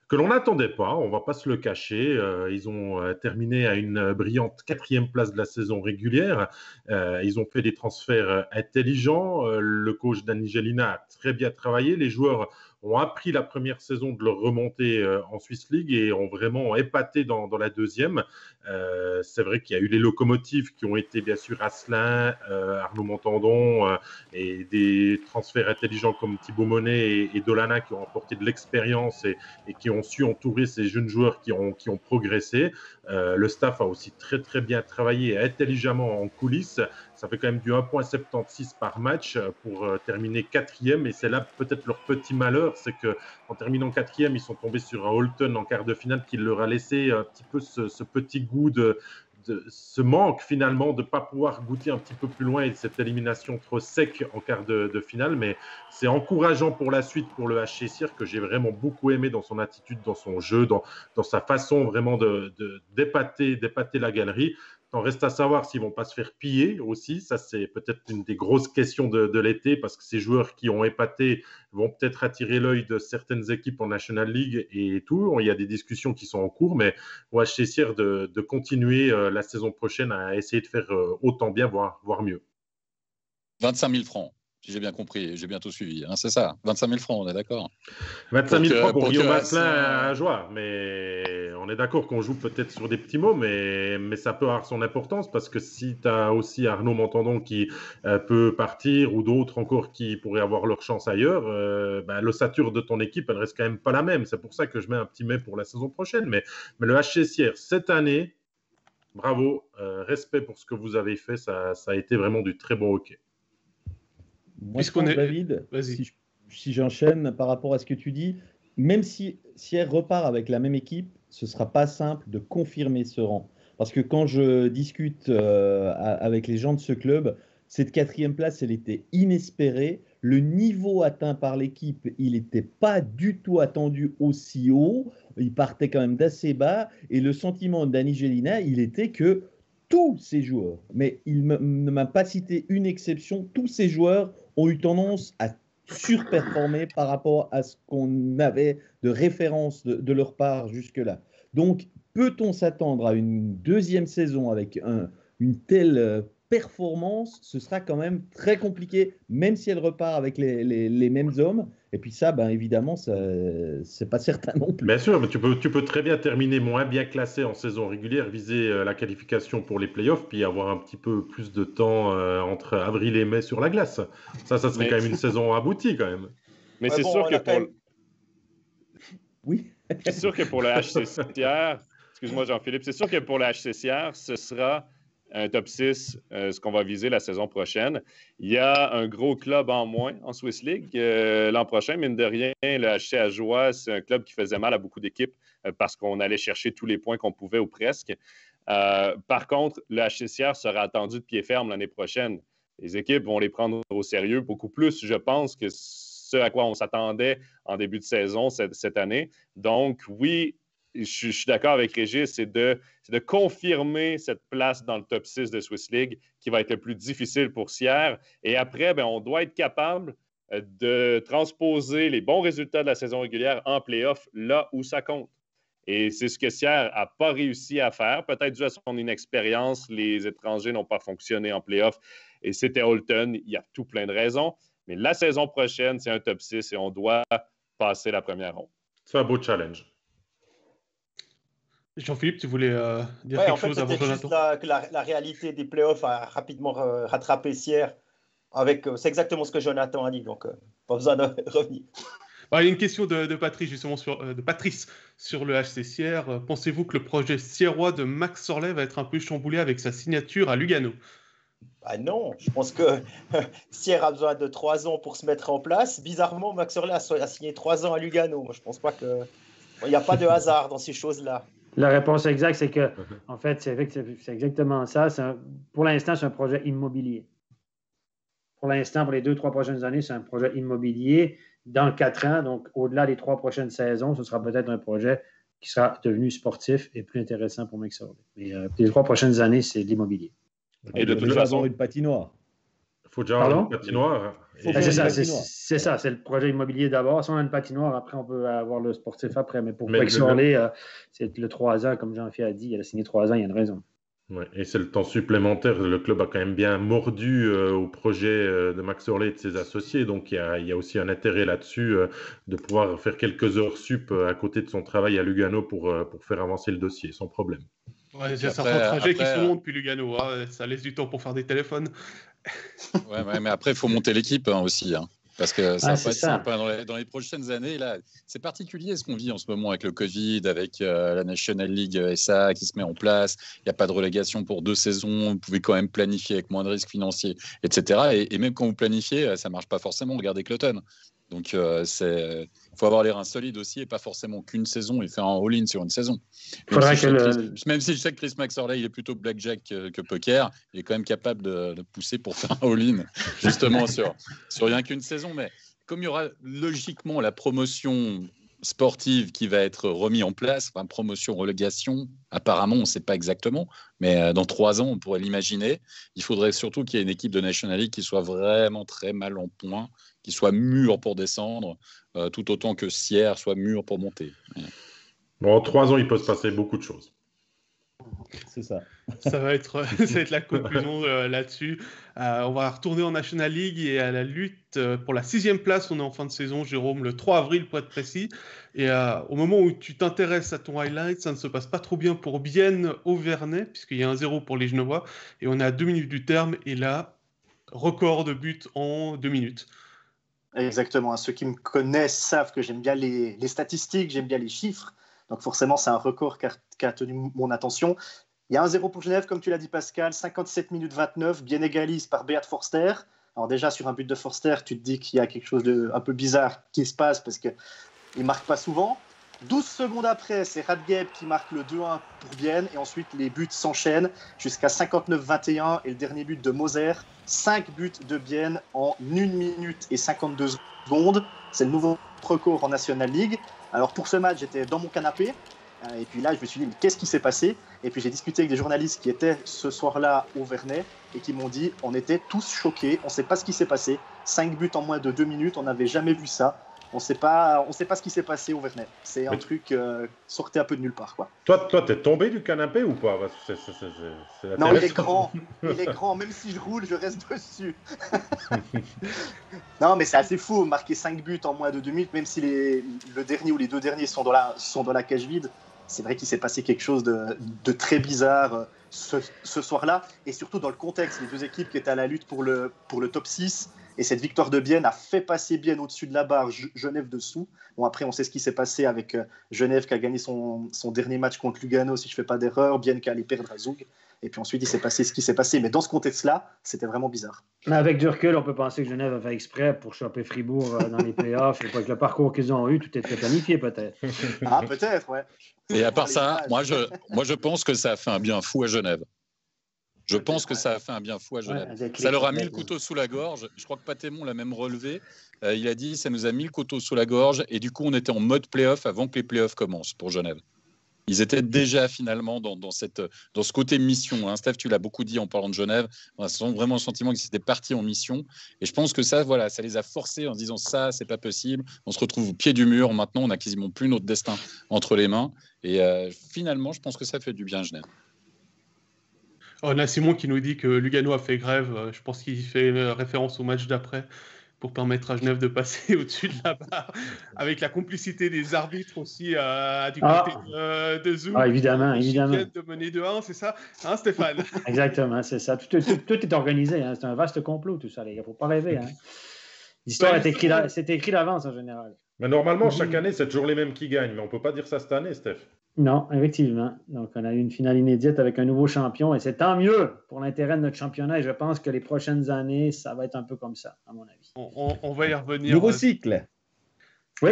que l'on n'attendait pas, on ne va pas se le cacher. Ils ont terminé à une brillante 4e place de la saison régulière. Ils ont fait des transferts intelligents. Le coach Danny Gelina a très bien travaillé. Les joueurs ont appris la première saison de leur remontée en Swiss League et ont vraiment épaté dans la deuxième. C'est vrai qu'il y a eu les locomotives qui ont été bien sûr Asselin, Arnaud Montandon et des transferts intelligents comme Thibaut Monet et Dolana qui ont apporté de l'expérience et qui ont ont su entourer ces jeunes joueurs qui ont progressé. Le staff a aussi très très bien travaillé et intelligemment en coulisses. Ça fait quand même du 1,76 par match pour terminer 4e. Et c'est là peut-être leur petit malheur, c'est qu'en terminant 4e, ils sont tombés sur un Holton en quart de finale qui leur a laissé un petit peu ce petit goût de ce manque finalement de ne pas pouvoir goûter un petit peu plus loin et de cette élimination trop sec en quart de finale. Mais c'est encourageant pour la suite pour le HC Sierre, que j'ai vraiment beaucoup aimé dans son attitude, dans son jeu, dans sa façon vraiment d'épater la galerie. T'en reste à savoir s'ils ne vont pas se faire piller aussi. Ça, c'est peut-être une des grosses questions de l'été, parce que ces joueurs qui ont épaté vont peut-être attirer l'œil de certaines équipes en National League et tout. Il y a des discussions qui sont en cours, mais au HC Sierre de continuer la saison prochaine à essayer de faire autant bien, voire mieux. 25 000 francs. Si j'ai bien compris, j'ai bientôt suivi. Hein, c'est ça, 25 000 francs, on est d'accord. 25 000 francs pour Guillaume Asselin à Joie. Mais on est d'accord qu'on joue peut-être sur des petits mots, mais ça peut avoir son importance, parce que si tu as aussi Arnaud Montandon qui peut partir, ou d'autres encore qui pourraient avoir leur chance ailleurs, l'ossature de ton équipe, elle reste quand même pas la même. C'est pour ça que je mets un petit mais pour la saison prochaine. Mais le HC Sierre, cette année, bravo, respect pour ce que vous avez fait. Ça a été vraiment du très bon hockey. Moi, je pense, David, si j'enchaîne par rapport à ce que tu dis, même si Sierre repart avec la même équipe, ce ne sera pas simple de confirmer ce rang. Parce que quand je discute avec les gens de ce club, cette 4e place, elle était inespérée. Le niveau atteint par l'équipe, il n'était pas du tout attendu aussi haut. Il partait quand même d'assez bas. Et le sentiment d'Annie Gélina, il était que tous ces joueurs, mais il ne m'a pas cité une exception, tous ces joueurs ont eu tendance à surperformer par rapport à ce qu'on avait de référence de leur part jusque-là. Donc, peut-on s'attendre à une deuxième saison avec une telle performance? Ce sera quand même très compliqué, même si elle repart avec les mêmes hommes. Et puis ça, évidemment, c'est pas certain non plus. Bien sûr, mais tu peux très bien terminer moins bien classé en saison régulière, viser la qualification pour les playoffs, puis avoir un petit peu plus de temps entre avril et mai sur la glace. Ça serait quand même une saison aboutie quand même. Mais c'est sûr que pour... Oui. C'est sûr que pour le HC Sierre, excuse-moi Jean-Philippe, c'est sûr que pour le HC Sierre, ce sera un top 6, ce qu'on va viser la saison prochaine. Il y a un gros club en moins en Swiss League l'an prochain, mine de rien. Le HC Ajoie, c'est un club qui faisait mal à beaucoup d'équipes parce qu'on allait chercher tous les points qu'on pouvait ou presque. Par contre, le HC Sierre sera attendu de pied ferme l'année prochaine. Les équipes vont les prendre au sérieux beaucoup plus, je pense, que ce à quoi on s'attendait en début de saison cette année. Donc, oui, je suis d'accord avec Régis, c'est de confirmer cette place dans le top 6 de Swiss League qui va être le plus difficile pour Sierre. Et après, on doit être capable de transposer les bons résultats de la saison régulière en play-off là où ça compte. Et c'est ce que Sierre n'a pas réussi à faire. Peut-être dû à son inexpérience, les étrangers n'ont pas fonctionné en play-off. Et c'était Holton, il y a tout plein de raisons. Mais la saison prochaine, c'est un top 6 et on doit passer la première ronde. C'est un beau challenge. Jean-Philippe, tu voulais dire quelque chose avant Jonathan? Que la réalité des playoffs a rapidement rattrapé Sierre. C'est exactement ce que Jonathan a dit, donc pas besoin de revenir. Il y a une question de Patrice, justement, de Patrice sur le HC Sierre. Pensez-vous que le projet sierrois de Max Sorlet va être un peu chamboulé avec sa signature à Lugano? Non, je pense que Sierre a besoin de 3 ans pour se mettre en place. Bizarrement, Max Sorlet a signé 3 ans à Lugano. Moi, je ne pense pas que... Il n'y a pas de hasard dans ces choses-là. La réponse exacte, c'est que, en fait, c'est exactement ça. Pour l'instant, c'est un projet immobilier. Pour l'instant, pour les 2-3 prochaines années, c'est un projet immobilier. Dans 4 ans, donc au-delà des 3 prochaines saisons, ce sera peut-être un projet qui sera devenu sportif et plus intéressant pour Max Sorlet. Mais les 3 prochaines années, c'est de l'immobilier. Et de toute façon, une patinoire. Il faut déjà avoir une patinoire. C'est ça, c'est le projet immobilier d'abord. Si on a une patinoire, après, on peut avoir le sportif après. Mais pour Max Sorlet, c'est le 3 ans, comme Jean-Philippe a dit, il a signé 3 ans, il y a une raison. Ouais, et c'est le temps supplémentaire. Le club a quand même bien mordu au projet de Max Sorlet et de ses associés. Donc, il y a aussi un intérêt là-dessus de pouvoir faire quelques heures sup à côté de son travail à Lugano pour faire avancer le dossier, sans problème. Ouais, il y a certains trajets qui se montent depuis Lugano. Ça laisse du temps pour faire des téléphones. Ouais, mais après, il faut monter l'équipe aussi. Parce que ça va pas être ça. simple. Dans les prochaines années, là, c'est particulier ce qu'on vit en ce moment avec le Covid, avec la National League SA qui se met en place. Il n'y a pas de relégation pour 2 saisons. Vous pouvez quand même planifier avec moins de risques financiers, etc. Et même quand vous planifiez, ça ne marche pas forcément. Regardez Cloton. Donc, il faut avoir les reins solides aussi et pas forcément qu'une saison et faire un all-in sur une saison. Même si je sais que Chris Maxorley, il est plutôt blackjack que poker, il est quand même capable de pousser pour faire un all-in, justement sur rien qu'une saison. Mais comme il y aura logiquement la promotion sportive qui va être remise en place, enfin, promotion-relégation, apparemment, on ne sait pas exactement, mais dans 3 ans, on pourrait l'imaginer. Il faudrait surtout qu'il y ait une équipe de National League qui soit vraiment très mal en point, qui soit mûre pour descendre, tout autant que Sierre soit mûre pour monter. Bon, en 3 ans, il peut se passer beaucoup de choses. C'est ça. Ça va être la conclusion là-dessus. On va retourner en National League et à la lutte pour la 6e place. On est en fin de saison, Jérôme, le 3 avril pour être précis. Et au moment où tu t'intéresses à ton highlight, ça ne se passe pas trop bien pour Bienne Auvernais, puisqu'il y a 1-0 pour les Genevois. Et on est à 2 minutes du terme. Et là, record de buts en 2 minutes. Exactement. Ceux qui me connaissent savent que j'aime bien les statistiques, j'aime bien les chiffres. Donc forcément, c'est un record qui a tenu mon attention. Il y a 1-0 pour Genève, comme tu l'as dit Pascal, 57 minutes 29, bien égalise par Beat Forster. Alors déjà, sur un but de Forster, tu te dis qu'il y a quelque chose d'un peu bizarre qui se passe parce qu'il ne marque pas souvent. 12 secondes après, c'est Radgeb qui marque le 2-1 pour Bienne. Et ensuite, les buts s'enchaînent jusqu'à 59-21 et le dernier but de Moser. 5 buts de Bienne en 1 minute et 52 secondes. C'est le nouveau record en National League. Alors pour ce match, j'étais dans mon canapé. Et puis là, je me suis dit, mais qu'est-ce qui s'est passé? Et puis j'ai discuté avec des journalistes qui étaient ce soir-là au Vernet et qui m'ont dit, on était tous choqués, on ne sait pas ce qui s'est passé. 5 buts en moins de 2 minutes, on n'avait jamais vu ça. On ne sait pas ce qui s'est passé au Vernet. C'est un truc sortait un peu de nulle part, quoi. Toi, t'es tombé du canapé ou pas? Non, il est grand. Il est grand. Même si je roule, je reste dessus. Non, mais c'est assez fou. Marquer 5 buts en moins de 2 minutes, même si le dernier ou les 2 derniers sont dans la cage vide. C'est vrai qu'il s'est passé quelque chose de très bizarre ce soir-là. Et surtout dans le contexte, les 2 équipes qui étaient à la lutte pour le top 6. Et cette victoire de Bienne a fait passer Bienne au-dessus de la barre, Genève dessous. Bon, après, on sait ce qui s'est passé avec Genève qui a gagné son dernier match contre Lugano, si je ne fais pas d'erreur. Bienne qui allait perdre à Zug. Et puis ensuite, il s'est passé ce qui s'est passé. Mais dans ce contexte-là, c'était vraiment bizarre. Mais avec du recul, on peut penser que Genève a fait exprès pour choper Fribourg dans les playoffs. Et avec le parcours qu'ils ont eu, tout était planifié peut-être. Ah, peut-être, ouais. Et à part ça, moi, je pense que ça a fait un bien fou à Genève. Je pense que ça a fait un bien fou à Genève. Ouais, ça leur a mis le couteau sous la gorge. Je crois que Patémon l'a même relevé. Il a dit ça nous a mis le couteau sous la gorge. Et du coup, on était en mode play-off avant que les play-offs commencent pour Genève. Ils étaient déjà finalement dans ce côté mission. Hein. Steph, tu l'as beaucoup dit en parlant de Genève. On a vraiment le sentiment qu'ils étaient partis en mission. Et je pense que ça les a forcés en se disant ça, c'est pas possible. On se retrouve au pied du mur. Maintenant, on n'a quasiment plus notre destin entre les mains. Et finalement, je pense que ça fait du bien à Genève. On a Simon qui nous dit que Lugano a fait grève. Je pense qu'il fait référence au match d'après pour permettre à Genève de passer au-dessus de la barre, avec la complicité des arbitres aussi du côté de Zoom. Ah, évidemment. De mener 2-1, c'est ça, hein, Stéphane? Exactement, c'est ça. Tout est organisé. Hein. C'est un vaste complot, tout ça, les gars. Il ne faut pas rêver. Hein. L'histoire c'est écrit d'avance en général. Mais normalement, chaque année, c'est toujours les mêmes qui gagnent. Mais on ne peut pas dire ça cette année, Steph. Non, effectivement. Donc, on a eu une finale inédite avec un nouveau champion et c'est tant mieux pour l'intérêt de notre championnat. Et je pense que les prochaines années, ça va être un peu comme ça, à mon avis. On va y revenir. Nouveau cycle. Oui,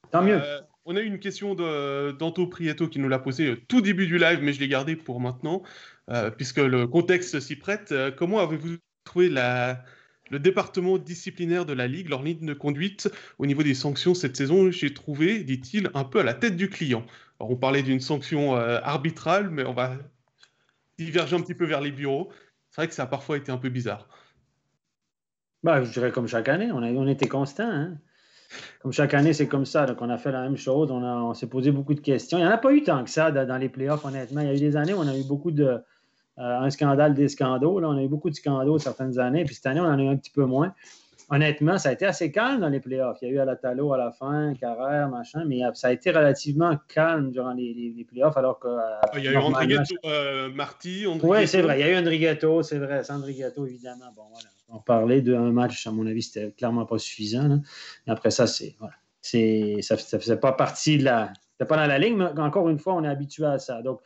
tant mieux. On a eu une question d'Anto Prieto qui nous l'a posée tout début du live, mais je l'ai gardée pour maintenant, puisque le contexte s'y prête. Comment avez-vous trouvé le département disciplinaire de la Ligue, leur ligne de conduite au niveau des sanctions cette saison? J'ai trouvé, dit-il, un peu à la tête du client. Alors, on parlait d'une sanction arbitrale, mais on va diverger un petit peu vers les bureaux. C'est vrai que ça a parfois été un peu bizarre. Je dirais comme chaque année, on était constant. Hein? Comme chaque année, c'est comme ça. Donc, on a fait la même chose. On s'est posé beaucoup de questions. Il n'y en a pas eu tant que ça dans les playoffs, honnêtement. Il y a eu des années où on a eu beaucoup de... un scandale, des scandaux. Là, on a eu beaucoup de scandaux certaines années. Puis cette année, on en a eu un petit peu moins. honnêtement, ça a été assez calme dans les playoffs. Il y a eu Alatalo à la fin, Carrère, machin, mais ça a été relativement calme durant les playoffs, alors que... il y a eu Andrighetto, Marty, Andrighetto. Oui, c'est vrai. Il y a eu Andrighetto, c'est vrai. Sans Andrighetto, évidemment. Bon, voilà. On parlait d'un match, à mon avis, c'était clairement pas suffisant. Là. Et après ça, ça faisait pas partie de la... C'était pas dans la ligne, mais encore une fois, on est habitué à ça. Donc,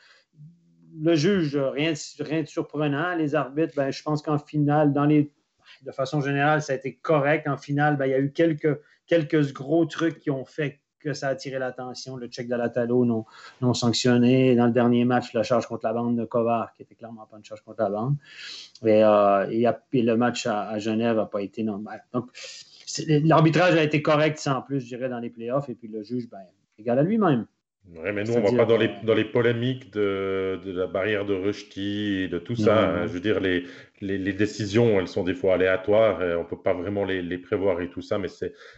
le juge, rien de surprenant. Les arbitres, je pense qu'en finale, de façon générale, ça a été correct. En finale, il y a eu quelques gros trucs qui ont fait que ça a attiré l'attention. Le check d'Alatalo non sanctionné. Dans le dernier match, la charge contre la bande de Kovar, qui était clairement pas une charge contre la bande. Et le match à Genève n'a pas été normal. Donc, l'arbitrage a été correct sans plus, je dirais, dans les playoffs. Et puis le juge, égal à lui-même. Oui, mais nous, on ne va pas dans les polémiques de la barrière de Rushdie et de tout ça. Hein. Je veux dire, les décisions, elles sont des fois aléatoires. On ne peut pas vraiment les prévoir et tout ça, mais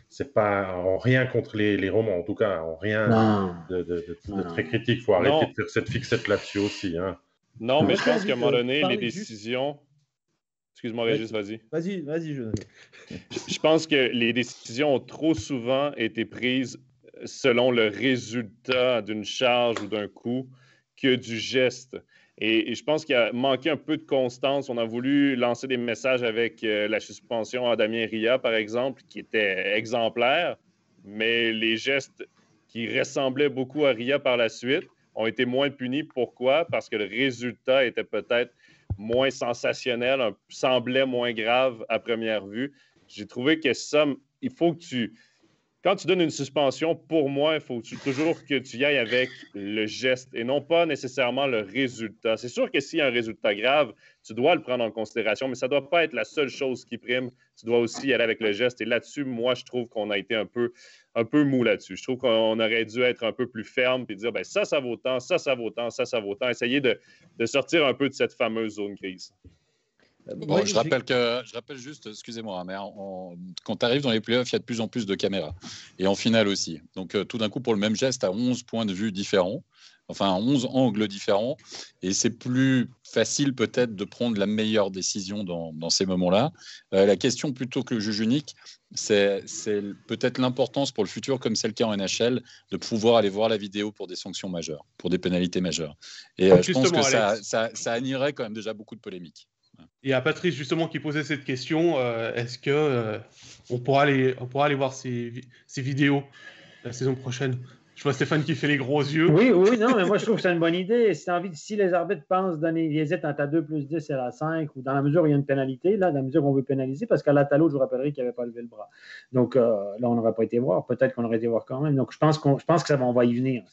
c'est pas en rien contre les romans, en tout cas, en rien de très critique. Il faut arrêter de faire cette fixette là-dessus aussi. Hein. Non, mais je pense qu'à un moment donné, les décisions... Excuse-moi, Régis, vas-y. Vas-y, Je pense que les décisions ont trop souvent été prises selon le résultat d'une charge ou d'un coup que du geste. Et je pense qu'il a manqué un peu de constance. On a voulu lancer des messages avec la suspension à Damien Ria, par exemple, qui était exemplaire, mais les gestes qui ressemblaient beaucoup à Ria par la suite ont été moins punis. Pourquoi? Parce que le résultat était peut-être moins sensationnel, semblait moins grave à première vue. J'ai trouvé que ça, il faut que quand tu donnes une suspension, pour moi, il faut toujours que tu y ailles avec le geste et non pas nécessairement le résultat. C'est sûr que s'il y a un résultat grave, tu dois le prendre en considération, mais ça ne doit pas être la seule chose qui prime. Tu dois aussi y aller avec le geste. Et là-dessus, moi, je trouve qu'on a été un peu mou là-dessus. Je trouve qu'on aurait dû être un peu plus ferme et dire ça vaut tant, ça vaut tant, ça vaut tant. Essayer de sortir un peu de cette fameuse zone grise. Bon, je rappelle juste, excusez-moi, mais quand tu arrives dans les playoffs, il y a de plus en plus de caméras. Et en finale aussi. Donc, tout d'un coup, pour le même geste, tu as 11 points de vue différents, enfin 11 angles différents. Et c'est plus facile peut-être de prendre la meilleure décision dans ces moments-là. La question, plutôt que le juge unique, c'est peut-être l'importance pour le futur, comme c'est le cas en NHL, de pouvoir aller voir la vidéo pour des sanctions majeures, pour des pénalités majeures. Et je pense que ça annierait quand même déjà beaucoup de polémiques. Et à Patrice, justement, qui posait cette question, est-ce que on pourra aller voir ces vidéos la saison prochaine? Je vois Stéphane qui fait les gros yeux. Oui, non, mais moi, je trouve que c'est une bonne idée. Si les arbitres pensent donner, ils hésitent entre à 2+10 et à 5, ou dans la mesure où il y a une pénalité, là, dans la mesure où on veut pénaliser, parce qu'à l'Atalo, je vous rappellerai qu'il n'avait pas levé le bras. Donc, là, on n'aurait pas été voir. Peut-être qu'on aurait été voir quand même. Donc, je pense que on va y venir.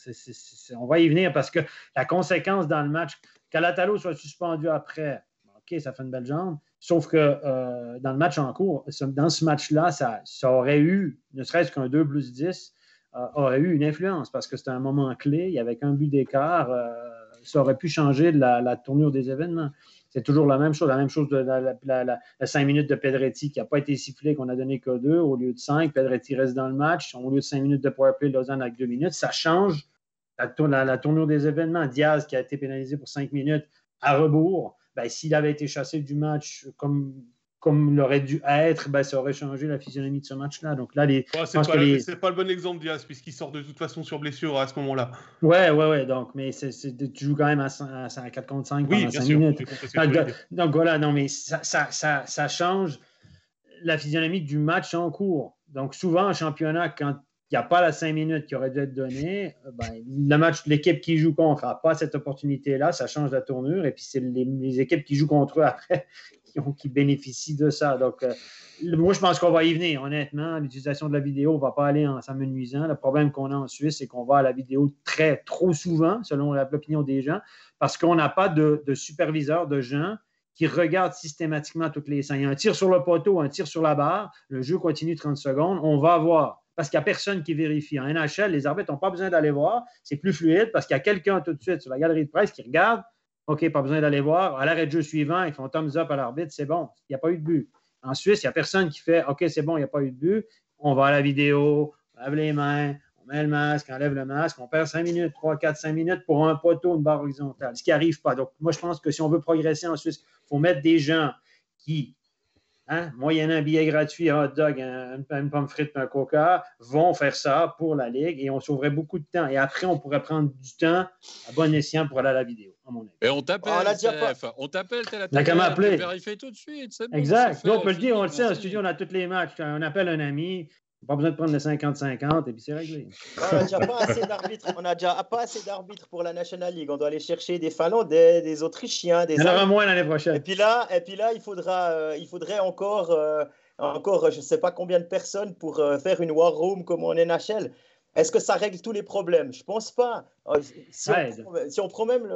On va y venir parce que la conséquence dans le match, qu'à l'Atalo soit suspendu après, OK, ça fait une belle jambe. Sauf que dans le match en cours, dans ce match-là, ça aurait eu, ne serait-ce qu'un 2+10, aurait eu une influence parce que c'était un moment clé. Il y avait qu'un but d'écart. Ça aurait pu changer la tournure des événements. C'est toujours la même chose. La même chose de la 5 minutes de Pedretti qui n'a pas été sifflé, qu'on a donné que 2 au lieu de 5. Pedretti reste dans le match. Au lieu de 5 minutes de powerplay, Lausanne avec 2 minutes. Ça change la tournure des événements. Diaz qui a été pénalisé pour 5 minutes à rebours. S'il avait été chassé du match comme il aurait dû être, ça aurait changé la physionomie de ce match-là. Donc là, c'est pas le bon exemple, Diaz, puisqu'il sort de toute façon sur blessure à ce moment-là. Ouais. Donc, mais tu joues quand même à 4 contre 5 pendant 5 minutes. Donc voilà, non, mais ça change la physionomie du match en cours. Donc souvent, en championnat, quand il n'y a pas la 5 minutes qui aurait dû être donnée, l'équipe qui joue contre n'a pas cette opportunité-là, ça change la tournure, et puis c'est les équipes qui jouent contre eux après qui bénéficient de ça. Donc, moi, je pense qu'on va y venir, honnêtement. L'utilisation de la vidéo, on ne va pas aller en s'amenuisant. Le problème qu'on a en Suisse, c'est qu'on va à la vidéo trop souvent, selon l'opinion des gens, parce qu'on n'a pas de superviseur, de gens qui regardent systématiquement toutes les scènes. Il y a un tir sur le poteau, un tir sur la barre, le jeu continue 30 secondes, on va voir. Parce qu'il n'y a personne qui vérifie. En NHL, les arbitres n'ont pas besoin d'aller voir. C'est plus fluide parce qu'il y a quelqu'un tout de suite sur la galerie de presse qui regarde. OK, pas besoin d'aller voir. À l'arrêt de jeu suivant, ils font thumbs up à l'arbitre. C'est bon, il n'y a pas eu de but. En Suisse, il n'y a personne qui fait OK, c'est bon, il n'y a pas eu de but. On va à la vidéo, on lave les mains, on met le masque, on enlève le masque. On perd 5 minutes, 3, 4, 5 minutes pour un poteau, une barre horizontale. Ce qui n'arrive pas. Donc, moi, je pense que si on veut progresser en Suisse, il faut mettre des gens qui moyennant un billet gratuit, un hot dog, une pomme frite, un coca, vont faire ça pour la Ligue et on sauverait beaucoup de temps. Et après, on pourrait prendre du temps à bon escient pour aller à la vidéo, à mon avis. Et on t'appelle, on t'appelle, t'es la qu'à m'appeler. Tu vérifies tout de suite. C'est bon, exact. Nous, on peut le dire, on le sait, en studio, on a tous les matchs. On appelle un ami, pas besoin de prendre le 50-50 et puis c'est réglé. On n'a déjà pas assez d'arbitres. On n'a déjà pas assez d'arbitres pour la National League. On doit aller chercher des Finlandais, des Autrichiens, des. Il y en aura moins l'année prochaine. Et puis là, il faudrait encore, je ne sais pas combien de personnes pour faire une war room comme en NHL. Est-ce que ça règle tous les problèmes? Je pense pas. Si on prend même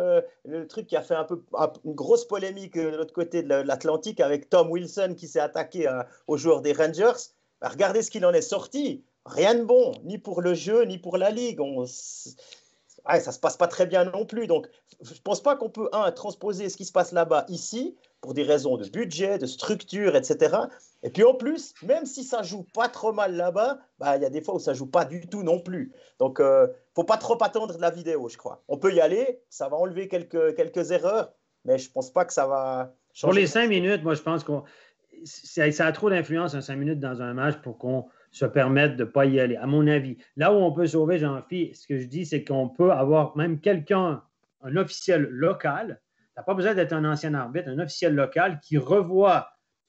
le truc qui a fait une grosse polémique de l'autre côté de l'Atlantique avec Tom Wilson qui s'est attaqué aux joueurs des Rangers. Regardez ce qu'il en est sorti. Rien de bon, ni pour le jeu, ni pour la Ligue. Ça ne se passe pas très bien non plus. Donc, je ne pense pas qu'on peut, transposer ce qui se passe là-bas ici, pour des raisons de budget, de structure, etc. Et puis en plus, même si ça ne joue pas trop mal là-bas, il y a des fois où ça ne joue pas du tout non plus. Donc, il ne faut pas trop attendre de la vidéo, je crois. On peut y aller, ça va enlever quelques erreurs, mais je ne pense pas que ça va changer. Pour les 5 minutes, moi, je pense que ça a trop d'influence, 5 minutes dans un match pour qu'on se permette de ne pas y aller, à mon avis. Là où on peut sauver, Jean-Philippe, ce que je dis, c'est qu'on peut avoir même quelqu'un, un officiel local, tu n'as pas besoin d'être un ancien arbitre, un officiel local qui revoit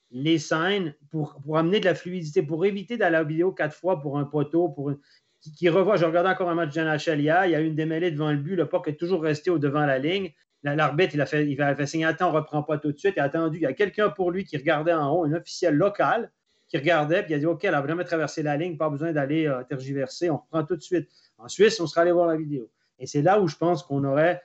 les scènes pour amener de la fluidité, pour éviter d'aller à la vidéo 4 fois pour un poteau, qui revoit. Je regardais encore un match de NHL hier, il y a eu une démêlée devant le but, le puck est toujours resté devant la ligne. L'arbitre, il a fait signer attends, on ne reprend pas tout de suite. Il a attendu. Il y a quelqu'un pour lui qui regardait en haut, un officiel local qui regardait, puis il a dit OK, elle a vraiment traversé la ligne, pas besoin d'aller tergiverser, on reprend tout de suite. En Suisse, on serait allé voir la vidéo. Et c'est là où je pense qu'on aurait.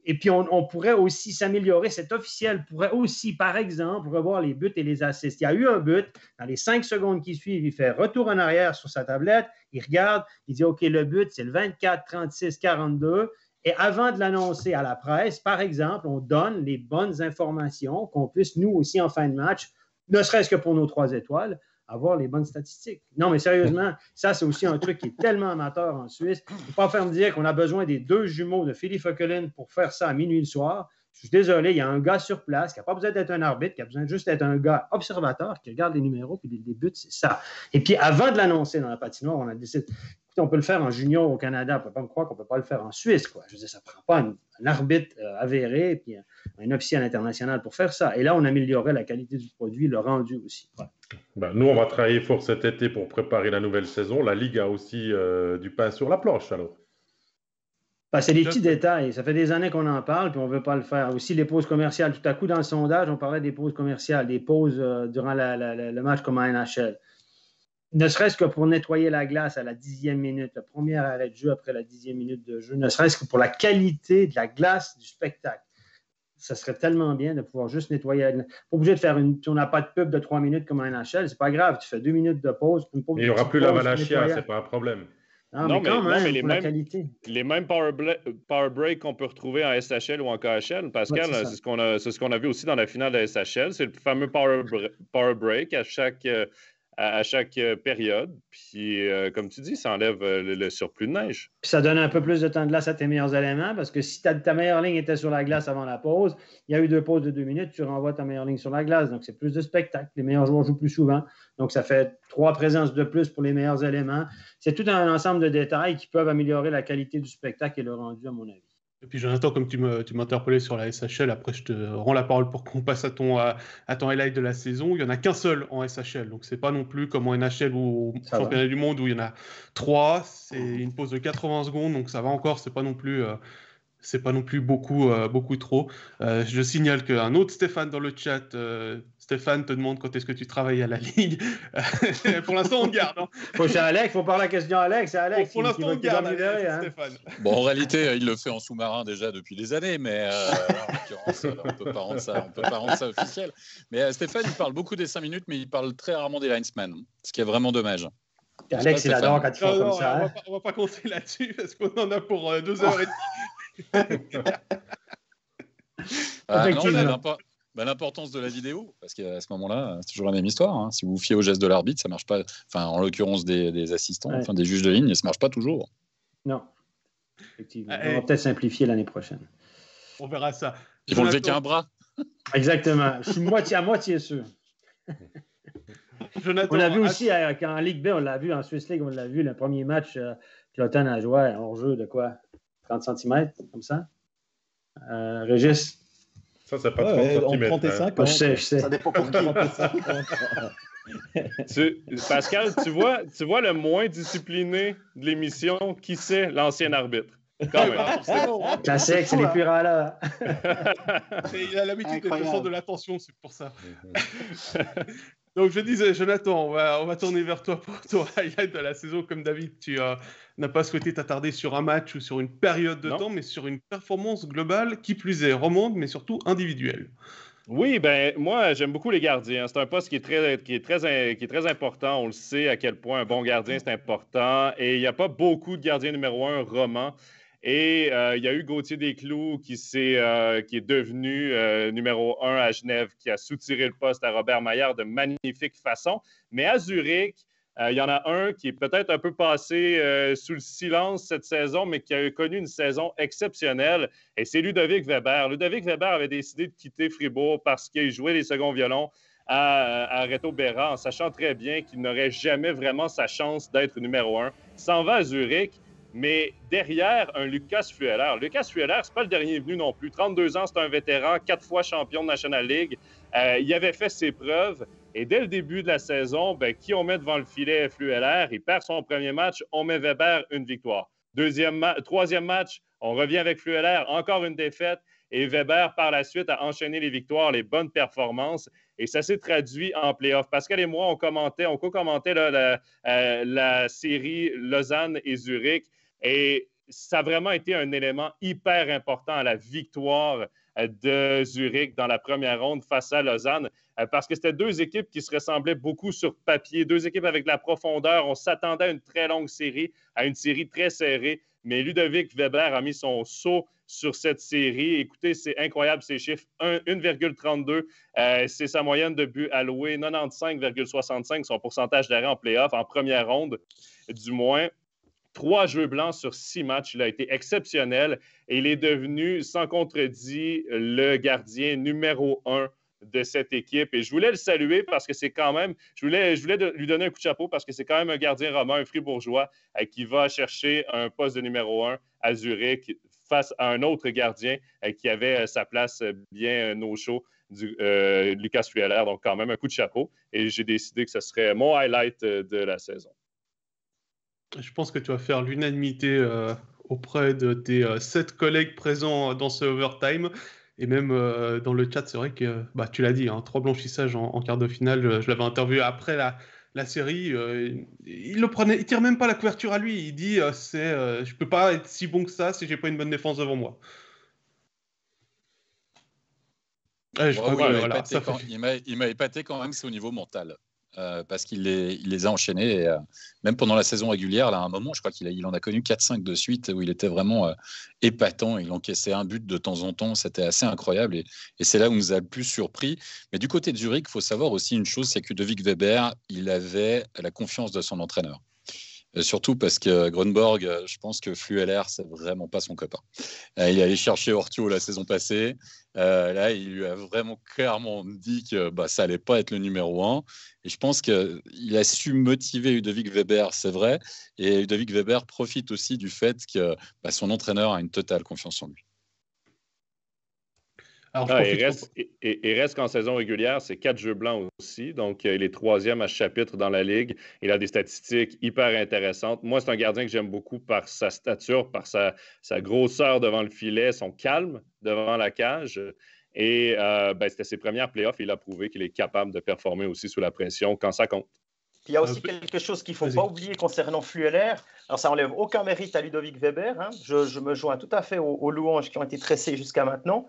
Et puis, on pourrait aussi s'améliorer. Cet officiel pourrait aussi, par exemple, revoir les buts et les assists. Il y a eu un but, dans les 5 secondes qui suivent, il fait retour en arrière sur sa tablette, il regarde, il dit OK, le but, c'est le 24-36-42. Et avant de l'annoncer à la presse, par exemple, on donne les bonnes informations qu'on puisse, nous aussi, en fin de match, ne serait-ce que pour nos 3 étoiles, avoir les bonnes statistiques. Non, mais sérieusement, ça, c'est aussi un truc qui est tellement amateur en Suisse. Il ne faut pas faire me dire qu'on a besoin des 2 jumeaux de Philippe Fokelin pour faire ça à minuit le soir. Je suis désolé, il y a un gars sur place qui n'a pas besoin d'être un arbitre, qui a besoin juste d'être un gars observateur qui regarde les numéros puis les buts, c'est ça. Et puis, avant de l'annoncer dans la patinoire, on a décidé... On peut le faire en junior au Canada. On ne peut pas me croire qu'on ne peut pas le faire en Suisse. Quoi. Je veux dire, ça ne prend pas un arbitre avéré et puis un officiel international pour faire ça. Et là, on améliorerait la qualité du produit, le rendu aussi. Ouais. Nous, on va travailler fort cet été pour préparer la nouvelle saison. La Ligue a aussi du pain sur la planche, alors. C'est des petits détails. Ça fait des années qu'on en parle puis on ne veut pas le faire. Aussi, les pauses commerciales. Tout à coup, dans le sondage, on parlait des pauses commerciales, des pauses durant le match comme à NHL. Ne serait-ce que pour nettoyer la glace à la 10e minute, le premier arrêt de jeu après la 10e minute de jeu, ne serait-ce que pour la qualité de la glace du spectacle. Ça serait tellement bien de pouvoir juste nettoyer la glace. Pas obligé de faire on n'a pas de pub de 3 minutes comme un NHL, c'est pas grave, tu fais 2 minutes de pause. Il n'y aura plus la Valachia, c'est pas un problème. Non, mais les mêmes power break qu'on peut retrouver en SHL ou en KHL, Pascal, c'est ce qu'on a vu aussi dans la finale de la SHL, c'est le fameux power break à chaque période. Puis, comme tu dis, ça enlève le surplus de neige. Puis ça donne un peu plus de temps de glace à tes meilleurs éléments parce que si ta meilleure ligne était sur la glace avant la pause, il y a eu 2 pauses de 2 minutes, tu renvoies ta meilleure ligne sur la glace. Donc, c'est plus de spectacle. Les meilleurs joueurs jouent plus souvent. Donc, ça fait 3 présences de plus pour les meilleurs éléments. C'est tout un ensemble de détails qui peuvent améliorer la qualité du spectacle et le rendu, à mon avis. Et puis Jonathan, comme tu m'interpellais sur la SHL, après je te rends la parole pour qu'on passe à ton highlight de la saison. Il n'y en a qu'un seul en SHL, donc c'est pas non plus comme en NHL ou au championnat du monde où il y en a 3. C'est une pause de 80 secondes, donc ça va encore, c'est pas non plus beaucoup trop. Je signale qu'un autre Stéphane dans le chat, Stéphane te demande quand est-ce que tu travailles à la Ligue. Pour l'instant, on garde. Hein. Il faut parler à la question Alex. C'est Alex. Pour l'instant, on garde Stéphane. Bon, en réalité, il le fait en sous-marin déjà depuis des années, mais en l'occurrence, on ne peut pas rendre ça officiel. Mais Stéphane, il parle beaucoup des 5 minutes, mais il parle très rarement des linesmen, ce qui est vraiment dommage. Alex, il adore quand tu fais comme ça. On va pas compter là-dessus parce qu'on en a pour 2h30. L'importance de la vidéo, parce qu'à ce moment-là, c'est toujours la même histoire. Hein. Si vous vous fiez au geste de l'arbitre, ça ne marche pas. Enfin, en l'occurrence des assistants, des juges de ligne, ça ne marche pas toujours. Non. Effectivement. On va peut-être simplifier l'année prochaine. On verra ça. Ils vont lever qu'un bras. Exactement. Je suis à moitié sûr. Jonathan, on l'a vu aussi en Ligue B, on l'a vu en Swiss League, on l'a vu le premier match, Cloton a joué en jeu de quoi 30 cm, comme ça. Régis? Ça, c'est pas 30 cm. 35 ans. Je sais. Ça dépend pour qui. Pascal, tu vois le moins discipliné de l'émission, qui c'est l'ancien arbitre? Quand même. Classique, c'est les purins là. Il a l'habitude d'être de l'attention, c'est pour ça. Donc je disais, Jonathan, on va tourner vers toi pour ton highlight de la saison. Comme David, tu n'as pas souhaité t'attarder sur un match ou sur une période de temps, mais sur une performance globale qui plus est remonte, mais surtout individuelle. Oui, ben moi, j'aime beaucoup les gardiens. C'est un poste qui est très important. On le sait à quel point un bon gardien, c'est important. Et il n'y a pas beaucoup de gardiens numéro 1 romans. Et il y a eu Gauthier Desclous qui est devenu numéro 1 à Genève, qui a soutiré le poste à Robert Maillard de magnifique façon. Mais à Zurich, il y en a un qui est peut-être un peu passé sous le silence cette saison, mais qui a connu une saison exceptionnelle, et c'est Ludovic Weber. Ludovic Weber avait décidé de quitter Fribourg parce qu'il jouait les seconds violons à Reto Berra, en sachant très bien qu'il n'aurait jamais vraiment sa chance d'être numéro 1. Il s'en va à Zurich, mais derrière un Lucas Flueller. Lucas Flueller, c'est pas le dernier venu non plus. 32 ans, c'est un vétéran, 4 fois champion de National League. Il avait fait ses preuves. Et dès le début de la saison, qui on met devant le filet Flueller? Il perd son premier match, on met Weber, une victoire. Troisième match, on revient avec Flueller, encore une défaite. Et Weber, par la suite, a enchaîné les victoires, les bonnes performances. Et ça s'est traduit en play-off. Pascal et moi, on co-commentait la série Lausanne et Zurich. Et ça a vraiment été un élément hyper important à la victoire de Zurich dans la première ronde face à Lausanne, parce que c'était deux équipes qui se ressemblaient beaucoup sur papier, deux équipes avec de la profondeur. On s'attendait à une très longue série, à une série très serrée, mais Ludovic Weber a mis son sceau sur cette série. Écoutez, c'est incroyable ces chiffres. 1,32, c'est sa moyenne de buts alloués, 95,65, son pourcentage d'arrêt en play-off, en première ronde du moins. 3 jeux blancs sur 6 matchs. Il a été exceptionnel et il est devenu, sans contredit, le gardien numéro 1 de cette équipe. Et je voulais le saluer parce que c'est quand même... Je voulais lui donner un coup de chapeau parce que c'est quand même un gardien roman, un fribourgeois, qui va chercher un poste de numéro 1 à Zurich face à un autre gardien qui avait sa place bien au chaud, Lucas Flueller. Donc, quand même, un coup de chapeau. Et j'ai décidé que ce serait mon highlight de la saison. Je pense que tu vas faire l'unanimité auprès de tes 7 collègues présents dans ce overtime. Et même dans le chat, c'est vrai que tu l'as dit, 3 blanchissages en quart de finale. Je l'avais interviewé après la série. Il tire même pas la couverture à lui. Il dit je peux pas être si bon que ça si j'ai pas une bonne défense devant moi. Il m'a épaté quand même, c'est au niveau mental. Parce qu'il les a enchaînés. Et, même pendant la saison régulière, là, à un moment, je crois qu'il en a connu 4-5 de suite où il était vraiment épatant. Il encaissait un but de temps en temps. C'était assez incroyable. Et c'est là où nous a le plus surpris. Mais du côté de Zurich, il faut savoir aussi une chose, c'est que Ludovic Weber, il avait la confiance de son entraîneur. Surtout parce que Grunborg, je pense que Flueller, c'est vraiment pas son copain. Il est allé chercher Ortio la saison passée. Là, il lui a vraiment clairement dit que ça allait pas être le numéro 1. Et je pense qu'il a su motiver Ludovic Weber, c'est vrai. Et Ludovic Weber profite aussi du fait que son entraîneur a une totale confiance en lui. Alors, il reste qu'en saison régulière, c'est 4 jeux blancs aussi. Donc, il est 3e à ce chapitre dans la Ligue. Il a des statistiques hyper intéressantes. Moi, c'est un gardien que j'aime beaucoup par sa stature, par sa grosseur devant le filet, son calme devant la cage. Et c'était ses premières playoffs. Il a prouvé qu'il est capable de performer aussi sous la pression quand ça compte. Puis il y a aussi quelque chose qu'il ne faut pas oublier concernant Flueller. Alors, ça n'enlève aucun mérite à Ludovic Weber. Hein. Je me joins tout à fait aux louanges qui ont été tressées jusqu'à maintenant.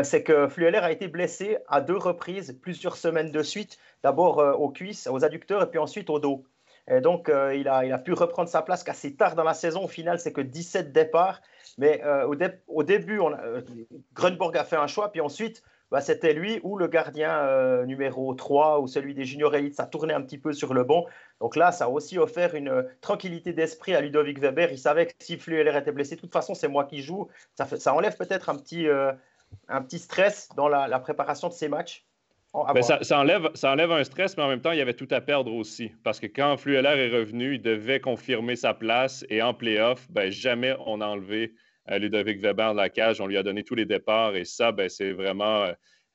C'est que Flueller a été blessé à 2 reprises, plusieurs semaines de suite, d'abord aux cuisses, aux adducteurs et puis ensuite au dos. Et donc, il a pu reprendre sa place qu'assez tard dans la saison. Au final, c'est que 17 départs. Mais au début, Grunborg a fait un choix, puis ensuite, c'était lui ou le gardien numéro 3 ou celui des junior élites. Ça tournait un petit peu sur le banc. Donc là, ça a aussi offert une tranquillité d'esprit à Ludovic Weber. Il savait que si Flueller était blessé, de toute façon, c'est moi qui joue. Ça enlève peut-être un petit stress dans la préparation de ces matchs. Ben, ça enlève un stress, mais en même temps, il y avait tout à perdre aussi. Parce que quand Flueller est revenu, il devait confirmer sa place. Et en play-off, ben, jamais on n'a enlevé Ludovic Weber de la cage. On lui a donné tous les départs. Et ça, ben, c'est vraiment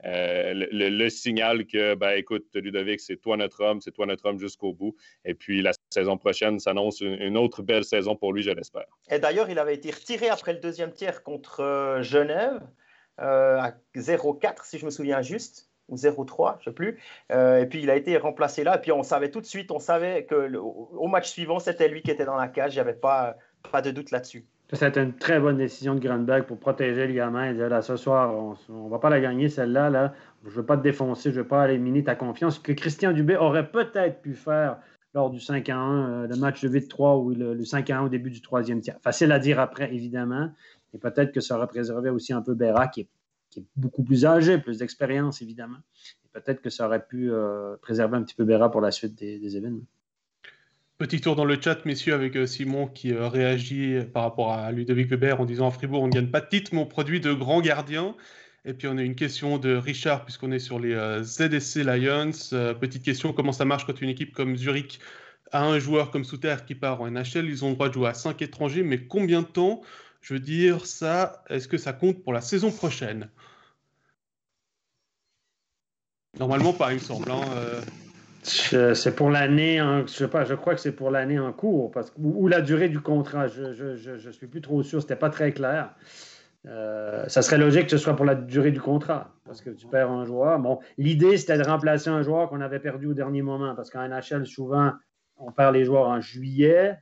le signal que, ben, écoute, Ludovic, c'est toi notre homme jusqu'au bout. Et puis, la saison prochaine s'annonce une autre belle saison pour lui, je l'espère. Et d'ailleurs, il avait été retiré après le deuxième tiers contre Genève à 0-4, si je me souviens juste. Ou 0-3, je ne sais plus. Et puis, il a été remplacé là. Et puis, on savait tout de suite, qu'au match suivant, c'était lui qui était dans la cage. Il n'y avait pas de doute là-dessus. Ça a été une très bonne décision de Grunberg pour protéger le gamin. Il disait, là, ce soir, on ne va pas la gagner, celle-là. Là. Je ne veux pas te défoncer, je ne veux pas éliminer ta confiance. Que Christian Dubé aurait peut-être pu faire lors du 5-1, le match de 8-3 ou le 5-1 au début du troisième tiers. Facile à dire après, évidemment. Et peut-être que ça aurait préservé aussi un peu Berra, qui est beaucoup plus âgé, plus d'expérience, évidemment. Et peut-être que ça aurait pu préserver un petit peu Berra pour la suite des événements. Petit tour dans le chat, messieurs, avec Simon qui réagit par rapport à Ludovic Weber en disant « À Fribourg, on ne gagne pas de titre, mais on produit de grands gardiens ». Et puis, on a une question de Richard, puisqu'on est sur les ZSC Lions. Petite question, comment ça marche quand une équipe comme Zurich a un joueur comme Souter qui part en NHL? Ils ont le droit de jouer à 5 étrangers, mais combien de temps? Je veux dire, ça, est-ce que ça compte pour la saison prochaine? Normalement pas, il me semble. C'est pour l'année, je crois que c'est pour l'année en cours, ou la durée du contrat. Je suis plus trop sûr, c'était pas très clair. Ça serait logique que ce soit pour la durée du contrat, parce que tu perds un joueur. Bon, l'idée, c'était de remplacer un joueur qu'on avait perdu au dernier moment, parce qu'en NHL, souvent, on perd les joueurs en juillet.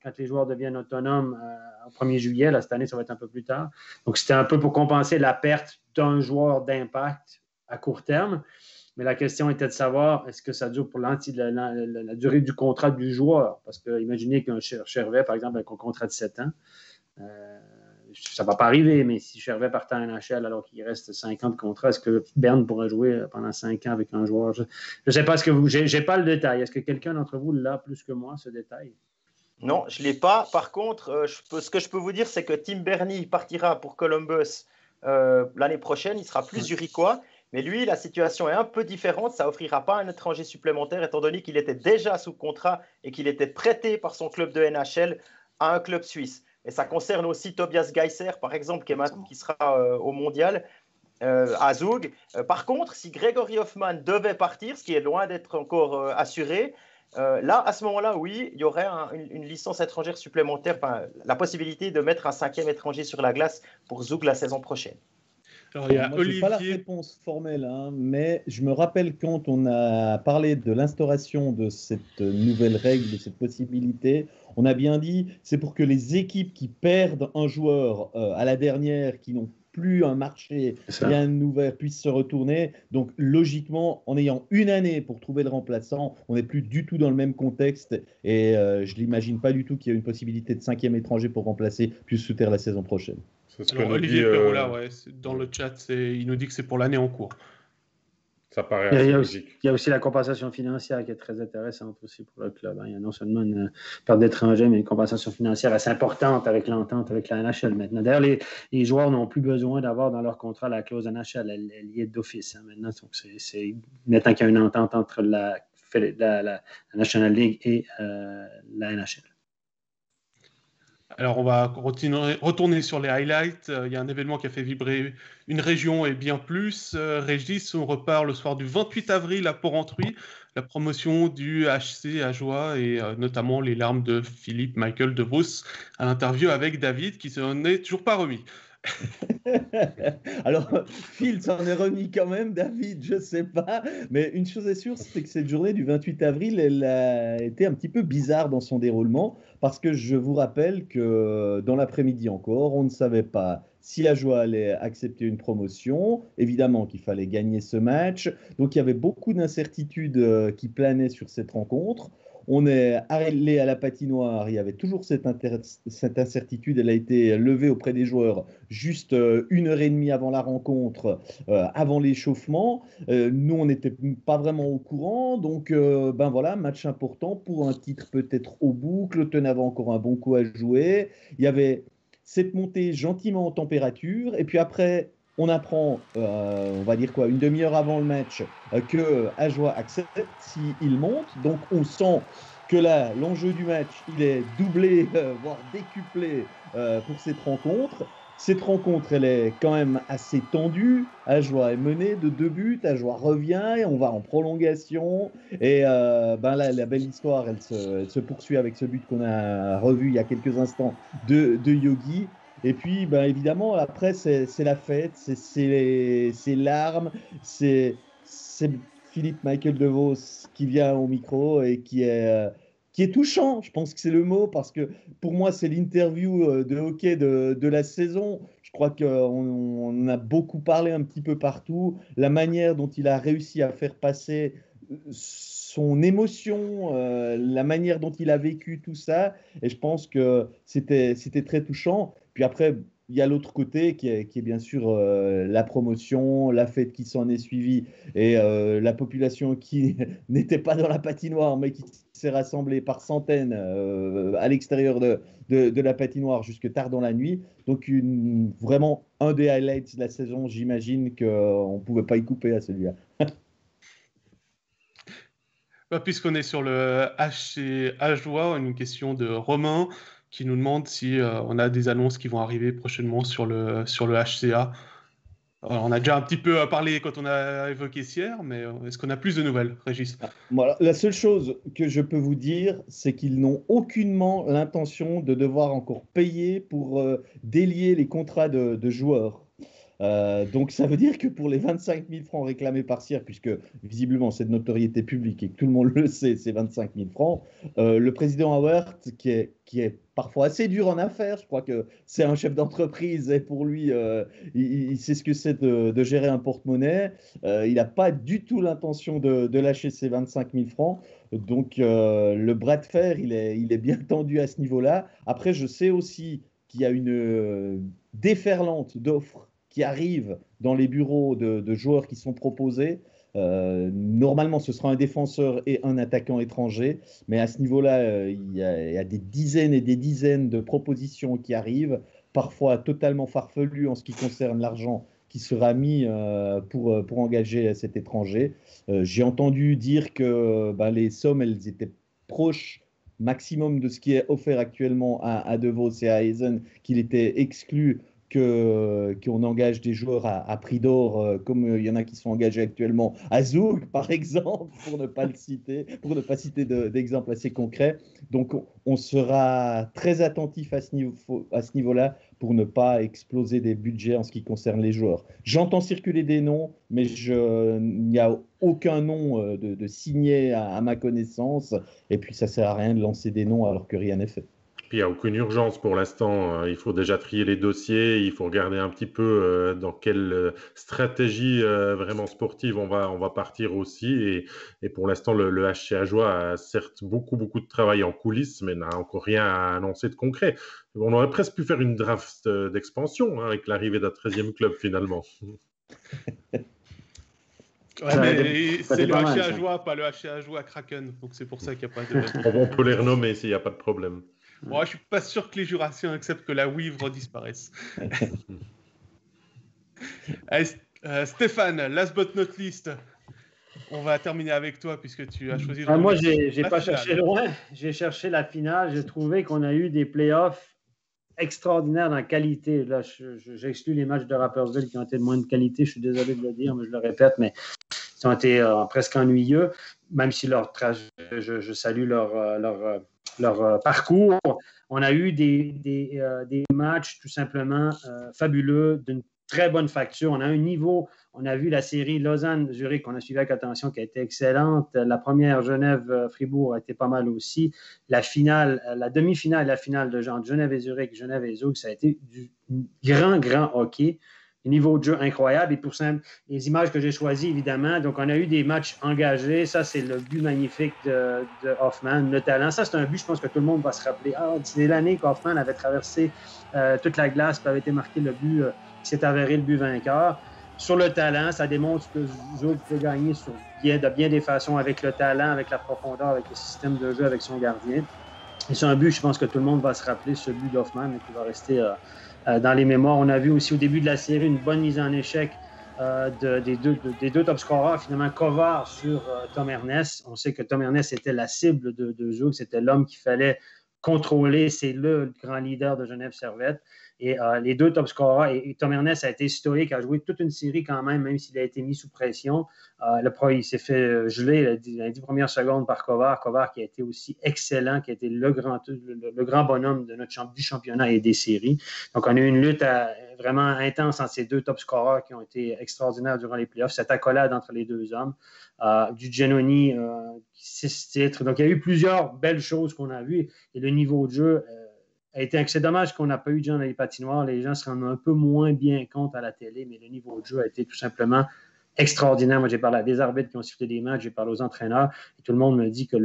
Quand les joueurs deviennent autonomes au 1er juillet, là, cette année, ça va être un peu plus tard. Donc, c'était un peu pour compenser la perte d'un joueur d'impact à court terme. Mais la question était de savoir, est-ce que ça dure pour la durée du contrat du joueur? Parce que imaginez qu'un Chervet, par exemple, avec un contrat de 7 ans, ça ne va pas arriver, mais si Chervet partait en NHL alors qu'il reste 5 ans de contrat, est-ce que Berne pourrait jouer pendant 5 ans avec un joueur? Je ne sais pas, j'ai pas le détail. Est-ce que quelqu'un d'entre vous l'a plus que moi, ce détail? Non, je ne l'ai pas. Par contre, ce que je peux vous dire, c'est que Tim Berni partira pour Columbus l'année prochaine. Il sera plus zurichois. Mais lui, la situation est un peu différente. Ça n'offrira pas un étranger supplémentaire, étant donné qu'il était déjà sous contrat et qu'il était prêté par son club de NHL à un club suisse. Et ça concerne aussi Tobias Geiser, par exemple, qui sera au Mondial à Zug. Par contre, si Gregory Hoffman devait partir, ce qui est loin d'être encore assuré, là, à ce moment-là, oui, il y aurait une licence étrangère supplémentaire, la possibilité de mettre un 5e étranger sur la glace pour Zug la saison prochaine. Alors, moi, je n'ai pas la réponse formelle, mais je me rappelle quand on a parlé de l'instauration de cette nouvelle règle, de cette possibilité, on a bien dit c'est pour que les équipes qui perdent un joueur à la dernière, qui n'ont plus un marché, rien de nouvel, puissent se retourner. Donc, logiquement, en ayant une année pour trouver le remplaçant, on n'est plus du tout dans le même contexte. Et je ne l'imagine pas du tout qu'il y ait une possibilité de 5e étranger pour remplacer plus Souter la saison prochaine. Alors, Olivier Perroula, dans le chat, il nous dit que c'est pour l'année en cours. Ça paraît assez logique. Il y a aussi la compensation financière qui est très intéressante aussi pour le club. Il y a non seulement une perte d'étrangers, mais une compensation financière assez importante avec l'entente avec la NHL maintenant. D'ailleurs, les joueurs n'ont plus besoin d'avoir dans leur contrat la clause NHL. Elle y est d'office maintenant. Donc, c'est maintenant qu'il y a une entente entre la National League et la NHL. Alors, on va retourner sur les highlights. Il y a un événement qui a fait vibrer une région et bien plus. Régis, on repart le soir du 28 avril à Porrentruy, la promotion du HC Ajoie et notamment les larmes de Philippe Michael de Vos à l'interview avec David qui s'en est toujours pas remis. Alors, Phil s'en est remis quand même, David, je sais pas. Mais une chose est sûre, c'est que cette journée du 28 avril, elle a été un petit peu bizarre dans son déroulement, parce que je vous rappelle que dans l'après-midi encore, on ne savait pas si Ajoie allait accepter une promotion. Évidemment qu'il fallait gagner ce match. Donc, il y avait beaucoup d'incertitudes qui planaient sur cette rencontre. On est allé à la patinoire, il y avait toujours cette incertitude, elle a été levée auprès des joueurs juste 1h30 avant la rencontre, avant l'échauffement. Nous, on n'était pas vraiment au courant, donc voilà, match important pour un titre peut-être au bout. Cloton avait encore un bon coup à jouer. Il y avait cette montée gentiment en température, et puis après, on apprend, on va dire quoi, une demi-heure avant le match, que Ajoie accepte s'il monte. Donc on sent que là, l'enjeu du match, il est doublé, voire décuplé pour cette rencontre. Cette rencontre, elle est quand même assez tendue. Ajoie est menée de 2 buts. Ajoie revient et on va en prolongation. Et la belle histoire, elle se poursuit avec ce but qu'on a revu il y a quelques instants de Yogi. Et puis, évidemment, après, c'est la fête, c'est larmes, c'est Philippe Michael DeVos qui vient au micro et qui est touchant. Je pense que c'est le mot, parce que pour moi, c'est l'interview de hockey de la saison. Je crois qu'on a beaucoup parlé un petit peu partout. La manière dont il a réussi à faire passer son émotion, la manière dont il a vécu tout ça. Et je pense que c'était très touchant. Puis après, il y a l'autre côté qui est bien sûr la promotion, la fête qui s'en est suivie et la population qui n'était pas dans la patinoire mais qui s'est rassemblée par centaines à l'extérieur de la patinoire jusque tard dans la nuit. Donc vraiment un des highlights de la saison, j'imagine qu'on ne pouvait pas y couper à celui-là. Puisqu'on est sur le HC Ajoie, une question de Romain qui nous demande si on a des annonces qui vont arriver prochainement sur le HCA. Alors, on a déjà un petit peu parlé quand on a évoqué Sierre, mais est-ce qu'on a plus de nouvelles, Régis ? Voilà. La seule chose que je peux vous dire, c'est qu'ils n'ont aucunement l'intention de devoir encore payer pour délier les contrats de joueurs. Donc ça veut dire que pour les 25 000 francs réclamés par Sierre, puisque visiblement c'est de notoriété publique et que tout le monde le sait, c'est 25 000 francs, le président Howard, qui est parfois assez dur en affaires, je crois que c'est un chef d'entreprise et pour lui, il sait ce que c'est de gérer un porte-monnaie, il n'a pas du tout l'intention de lâcher ces 25 000 francs. Donc le bras de fer, il est bien tendu à ce niveau-là. Après, je sais aussi qu'il y a une déferlante d'offres qui arrivent dans les bureaux de joueurs qui sont proposés. Normalement, ce sera un défenseur et un attaquant étranger, mais à ce niveau-là, il y a des dizaines et des dizaines de propositions qui arrivent, parfois totalement farfelues en ce qui concerne l'argent qui sera mis pour engager cet étranger. J'ai entendu dire que les sommes, elles étaient proches maximum de ce qui est offert actuellement à DeVos et à Eisen, qu'il était exclu qu'on engage des joueurs à prix d'or, comme il y en a qui sont engagés actuellement à Zug, par exemple, pour ne pas citer d'exemple assez concret. Donc, on sera très attentif à ce niveau-là pour ne pas exploser des budgets en ce qui concerne les joueurs. J'entends circuler des noms, mais il n'y a aucun nom de signé à ma connaissance. Et puis, ça ne sert à rien de lancer des noms alors que rien n'est fait. Il n'y a aucune urgence pour l'instant. Il faut déjà trier les dossiers. Il faut regarder un petit peu dans quelle stratégie vraiment sportive on va partir aussi. Et pour l'instant, le HC Ajoie a certes beaucoup de travail en coulisses, mais n'a encore rien à annoncer de concret. On aurait presque pu faire une draft d'expansion avec l'arrivée d'un 13e club finalement. Ouais, mais c'est le HC Ajoie, pas le HC Ajoie Kraken. Donc c'est pour ça qu'il n'y a pas de... On peut les renommer s'il n'y a pas de problème. Bon, je ne suis pas sûr que les Jurassiens acceptent que la Wivre disparaisse. Allez, Stéphane, last but not least, on va terminer avec toi puisque tu as choisi... Moi, je n'ai pas cherché loin. J'ai cherché la finale. J'ai trouvé qu'on a eu des playoffs extraordinaires dans la qualité. Là, j'exclus les matchs de Rappersville qui ont été de moins de qualité. Je suis désolé de le dire, mais je le répète, mais ils ont été presque ennuyeux, même si je salue leur parcours. On a eu des matchs tout simplement fabuleux, d'une très bonne facture. On a un niveau, on a vu la série Lausanne-Zurich qu'on a suivi avec attention qui a été excellente. La première Genève-Fribourg a été pas mal aussi. La finale, la demi-finale et la finale de Genève et Zurich, Genève et Zug, ça a été du grand hockey. Niveau de jeu incroyable. Et pour les images que j'ai choisies, évidemment, donc on a eu des matchs engagés. Ça, c'est le but magnifique de Hoffman, le talent. Ça, c'est un but, je pense que tout le monde va se rappeler. C'est l'année qu'Hoffman avait traversé toute la glace et avait été marqué le but qui s'est avéré le but vainqueur. Sur le talent, ça démontre que Zug peut gagner de bien des façons avec le talent, avec la profondeur, avec le système de jeu, avec son gardien. Et c'est un but, je pense que tout le monde va se rappeler, ce but d'Hoffman qui va rester dans les mémoires. On a vu aussi au début de la série une bonne mise en échec des deux top scorers, finalement Kovar sur Tom Ernest. On sait que Tom Ernest était la cible de Zug, c'était l'homme qu'il fallait contrôler, c'est le grand leader de Genève Servette. Et les deux top scorers, et Tom Ernest a été stoïque, a joué toute une série quand même s'il a été mis sous pression. Il s'est fait geler les 10 premières secondes par Kovar. Kovar qui a été aussi excellent, qui a été le grand bonhomme de du championnat et des séries. Donc, on a eu une lutte vraiment intense entre ces deux top scorers qui ont été extraordinaires durant les playoffs. Cette accolade entre les deux hommes. Du Giannoni, 6 titres. Donc, il y a eu plusieurs belles choses qu'on a vues. Et le niveau de jeu a été c'est dommage qu'on n'a pas eu de gens dans les patinoires. Les gens se rendent un peu moins bien compte à la télé, mais le niveau de jeu a été tout simplement extraordinaire. Moi, j'ai parlé à des arbitres qui ont sifflé des matchs, j'ai parlé aux entraîneurs, et tout le monde me dit que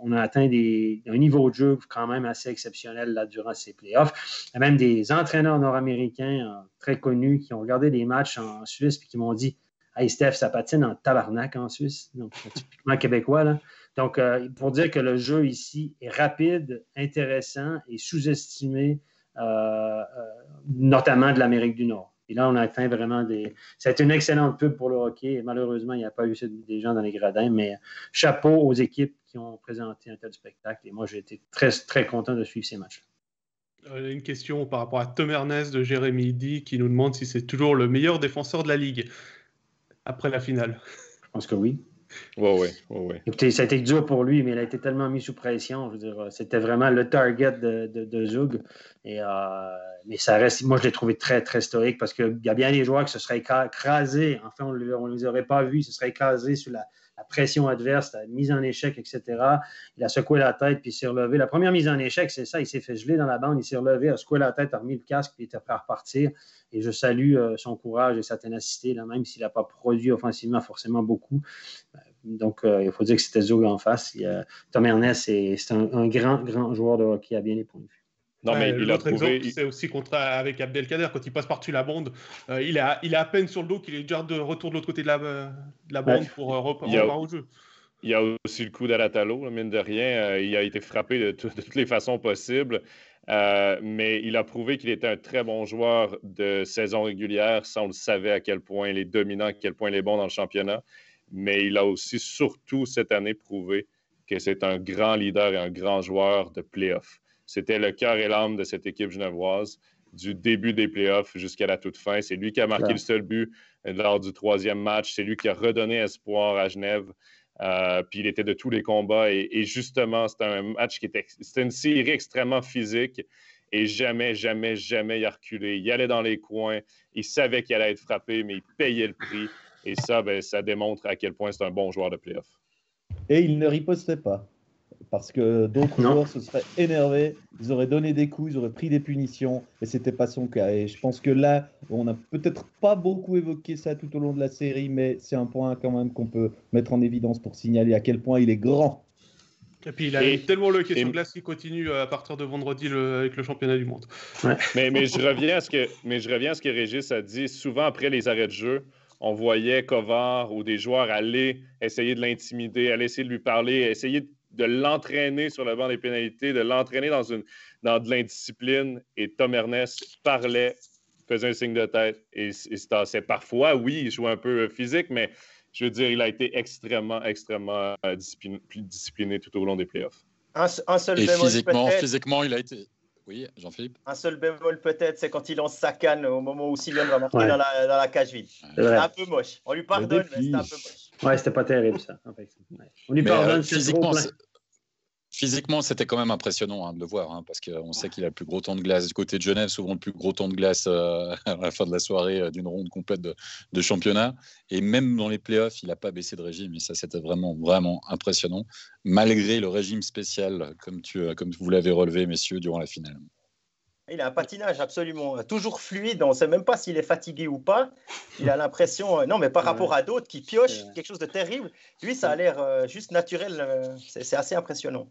on a atteint un niveau de jeu quand même assez exceptionnel là, durant ces playoffs. Il y a même des entraîneurs nord-américains très connus qui ont regardé des matchs en Suisse et qui m'ont dit « Hey Steph, ça patine en tabarnak en Suisse. » Donc, typiquement québécois, là. Donc, pour dire que le jeu ici est rapide, intéressant et sous-estimé, notamment de l'Amérique du Nord. Et là, on a atteint vraiment Ça a été une excellente pub pour le hockey. Et malheureusement, il n'y a pas eu des gens dans les gradins, mais chapeau aux équipes qui ont présenté un tel spectacle. Et moi, j'ai été très, très content de suivre ces matchs-là. Une question par rapport à Tom Ernest de Jérémy D qui nous demande si c'est toujours le meilleur défenseur de la Ligue après la finale. Je pense que oui. Oui. Écoutez, ça a été dur pour lui, mais il a été tellement mis sous pression. Je veux dire, c'était vraiment le target de Zug. Mais ça reste, moi, je l'ai trouvé très, très stoïque parce qu'il y a bien des joueurs qui se seraient écrasés. Enfin, on ne les aurait pas vus. Ils se seraient écrasés sous la pression adverse, la mise en échec, etc. Il a secoué la tête puis il s'est relevé. La première mise en échec, c'est ça. Il s'est fait geler dans la bande. Il s'est relevé, a secoué la tête, a remis le casque puis il était prêt à repartir. Et je salue son courage et sa ténacité, là, même s'il n'a pas produit offensivement forcément beaucoup. Donc, il faut dire que c'était Zug en face. Tom Ernest, c'est un grand, grand joueur de hockey à bien les points de vue. Non, mais l'autre exemple, c'est aussi avec Abdelkader, quand il passe par-dessus la bande, il est à peine sur le dos qu'il est déjà de retour de l'autre côté de la bande pour repartir au jeu. Il y a aussi le coup d'Aratalo, mine de rien. Il a été frappé de toutes les façons possibles. Mais il a prouvé qu'il était un très bon joueur de saison régulière. Ça, on le savait à quel point il est dominant, à quel point il est bon dans le championnat. Mais il a aussi, surtout cette année, prouvé que c'est un grand leader et un grand joueur de play-off. C'était le cœur et l'âme de cette équipe genevoise du début des playoffs jusqu'à la toute fin. C'est lui qui a marqué le seul but lors du 3e match. C'est lui qui a redonné espoir à Genève. Puis il était de tous les combats. Et justement, c'était un match c'était une série extrêmement physique. Et jamais il a reculé. Il allait dans les coins. Il savait qu'il allait être frappé, mais il payait le prix. Et ça, ça démontre à quel point c'est un bon joueur de play-off. Et il ne ripostait pas. Parce que d'autres joueurs se seraient énervés, ils auraient donné des coups, ils auraient pris des punitions, et ce n'était pas son cas. Et je pense que là, on n'a peut-être pas beaucoup évoqué ça tout au long de la série, mais c'est un point quand même qu'on peut mettre en évidence pour signaler à quel point il est grand. Et puis il a tellement le question glace qui continue à partir de vendredi avec le championnat du monde. Ouais. mais je reviens à ce que Régis a dit. Souvent après les arrêts de jeu, on voyait Kovar ou des joueurs aller essayer de l'intimider, aller essayer de lui parler, essayer de l'entraîner sur le banc des pénalités, de l'entraîner dans de l'indiscipline. Et Tom Ernest parlait, faisait un signe de tête. Et c'est parfois, oui, il joue un peu physique, mais je veux dire, il a été extrêmement discipliné tout au long des playoffs. Un seul et bémol physiquement, il a été... Oui, Jean-Philippe. Un seul bémol peut-être, c'est quand il lance sa canne au moment où Sylvain va marquer dans la cage vide. C'est un peu moche. On lui pardonne, mais c'était un peu moche. Ouais, c'était pas terrible ça. On lui pardonne. Physiquement, c'était quand même impressionnant de le voir, parce qu'on sait qu'il a le plus gros temps de glace du côté de Genève, souvent le plus gros temps de glace à la fin de la soirée d'une ronde complète de championnat. Et même dans les playoffs, il n'a pas baissé de régime. Et ça, c'était vraiment, vraiment impressionnant, malgré le régime spécial, comme vous l'avez relevé, messieurs, durant la finale. Il a un patinage absolument toujours fluide. On ne sait même pas s'il est fatigué ou pas. Il a l'impression, non, mais par rapport à d'autres qui piochent quelque chose de terrible, lui, ça a l'air juste naturel. C'est assez impressionnant.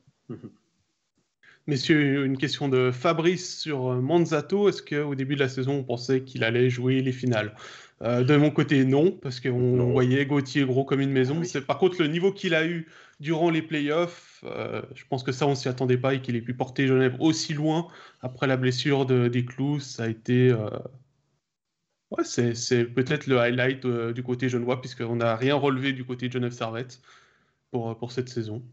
Messieurs, une question de Fabrice sur Manzato. Est-ce qu'au début de la saison, on pensait qu'il allait jouer les finales? De mon côté, non, parce qu'on voyait Gauthier gros comme une maison. Oui. Par contre, le niveau qu'il a eu durant les playoffs, je pense que ça, on ne s'y attendait pas et qu'il ait pu porter Genève aussi loin après la blessure des Clous. Ça a été... Ouais, c'est peut-être le highlight du côté genevois, puisqu'on n'a rien relevé du côté de Genève Servette pour cette saison.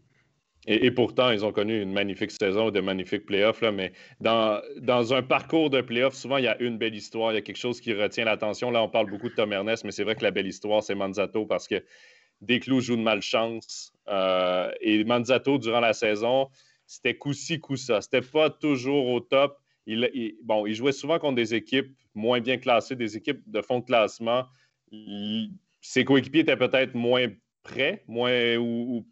Et pourtant, ils ont connu une magnifique saison, de magnifiques playoffs. Là, mais dans un parcours de playoffs, souvent, il y a une belle histoire. Il y a quelque chose qui retient l'attention. Là, on parle beaucoup de Tom Ernest, mais c'est vrai que la belle histoire, c'est Manzato parce que Desclous joue de malchance. Et Manzato, durant la saison, c'était coup-ci, coup-ça. C'était pas toujours au top. Il jouait souvent contre des équipes moins bien classées, des équipes de fond de classement. Ses coéquipiers étaient peut-être moins prêts, ou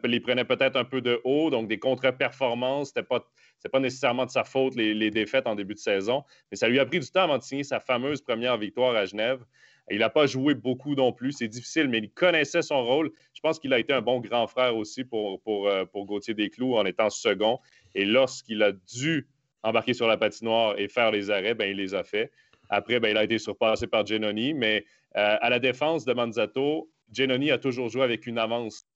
les prenait peut-être un peu de haut, donc des contre-performances. Ce n'était pas nécessairement de sa faute, les défaites en début de saison, mais ça lui a pris du temps avant de signer sa fameuse première victoire à Genève. Il n'a pas joué beaucoup non plus, c'est difficile, mais il connaissait son rôle. Je pense qu'il a été un bon grand frère aussi pour Gauthier Desclous en étant second. Et lorsqu'il a dû embarquer sur la patinoire et faire les arrêts, il les a fait. Après, il a été surpassé par Giannoni, mais à la défense de Manzato, Giannoni a toujours joué avec une avance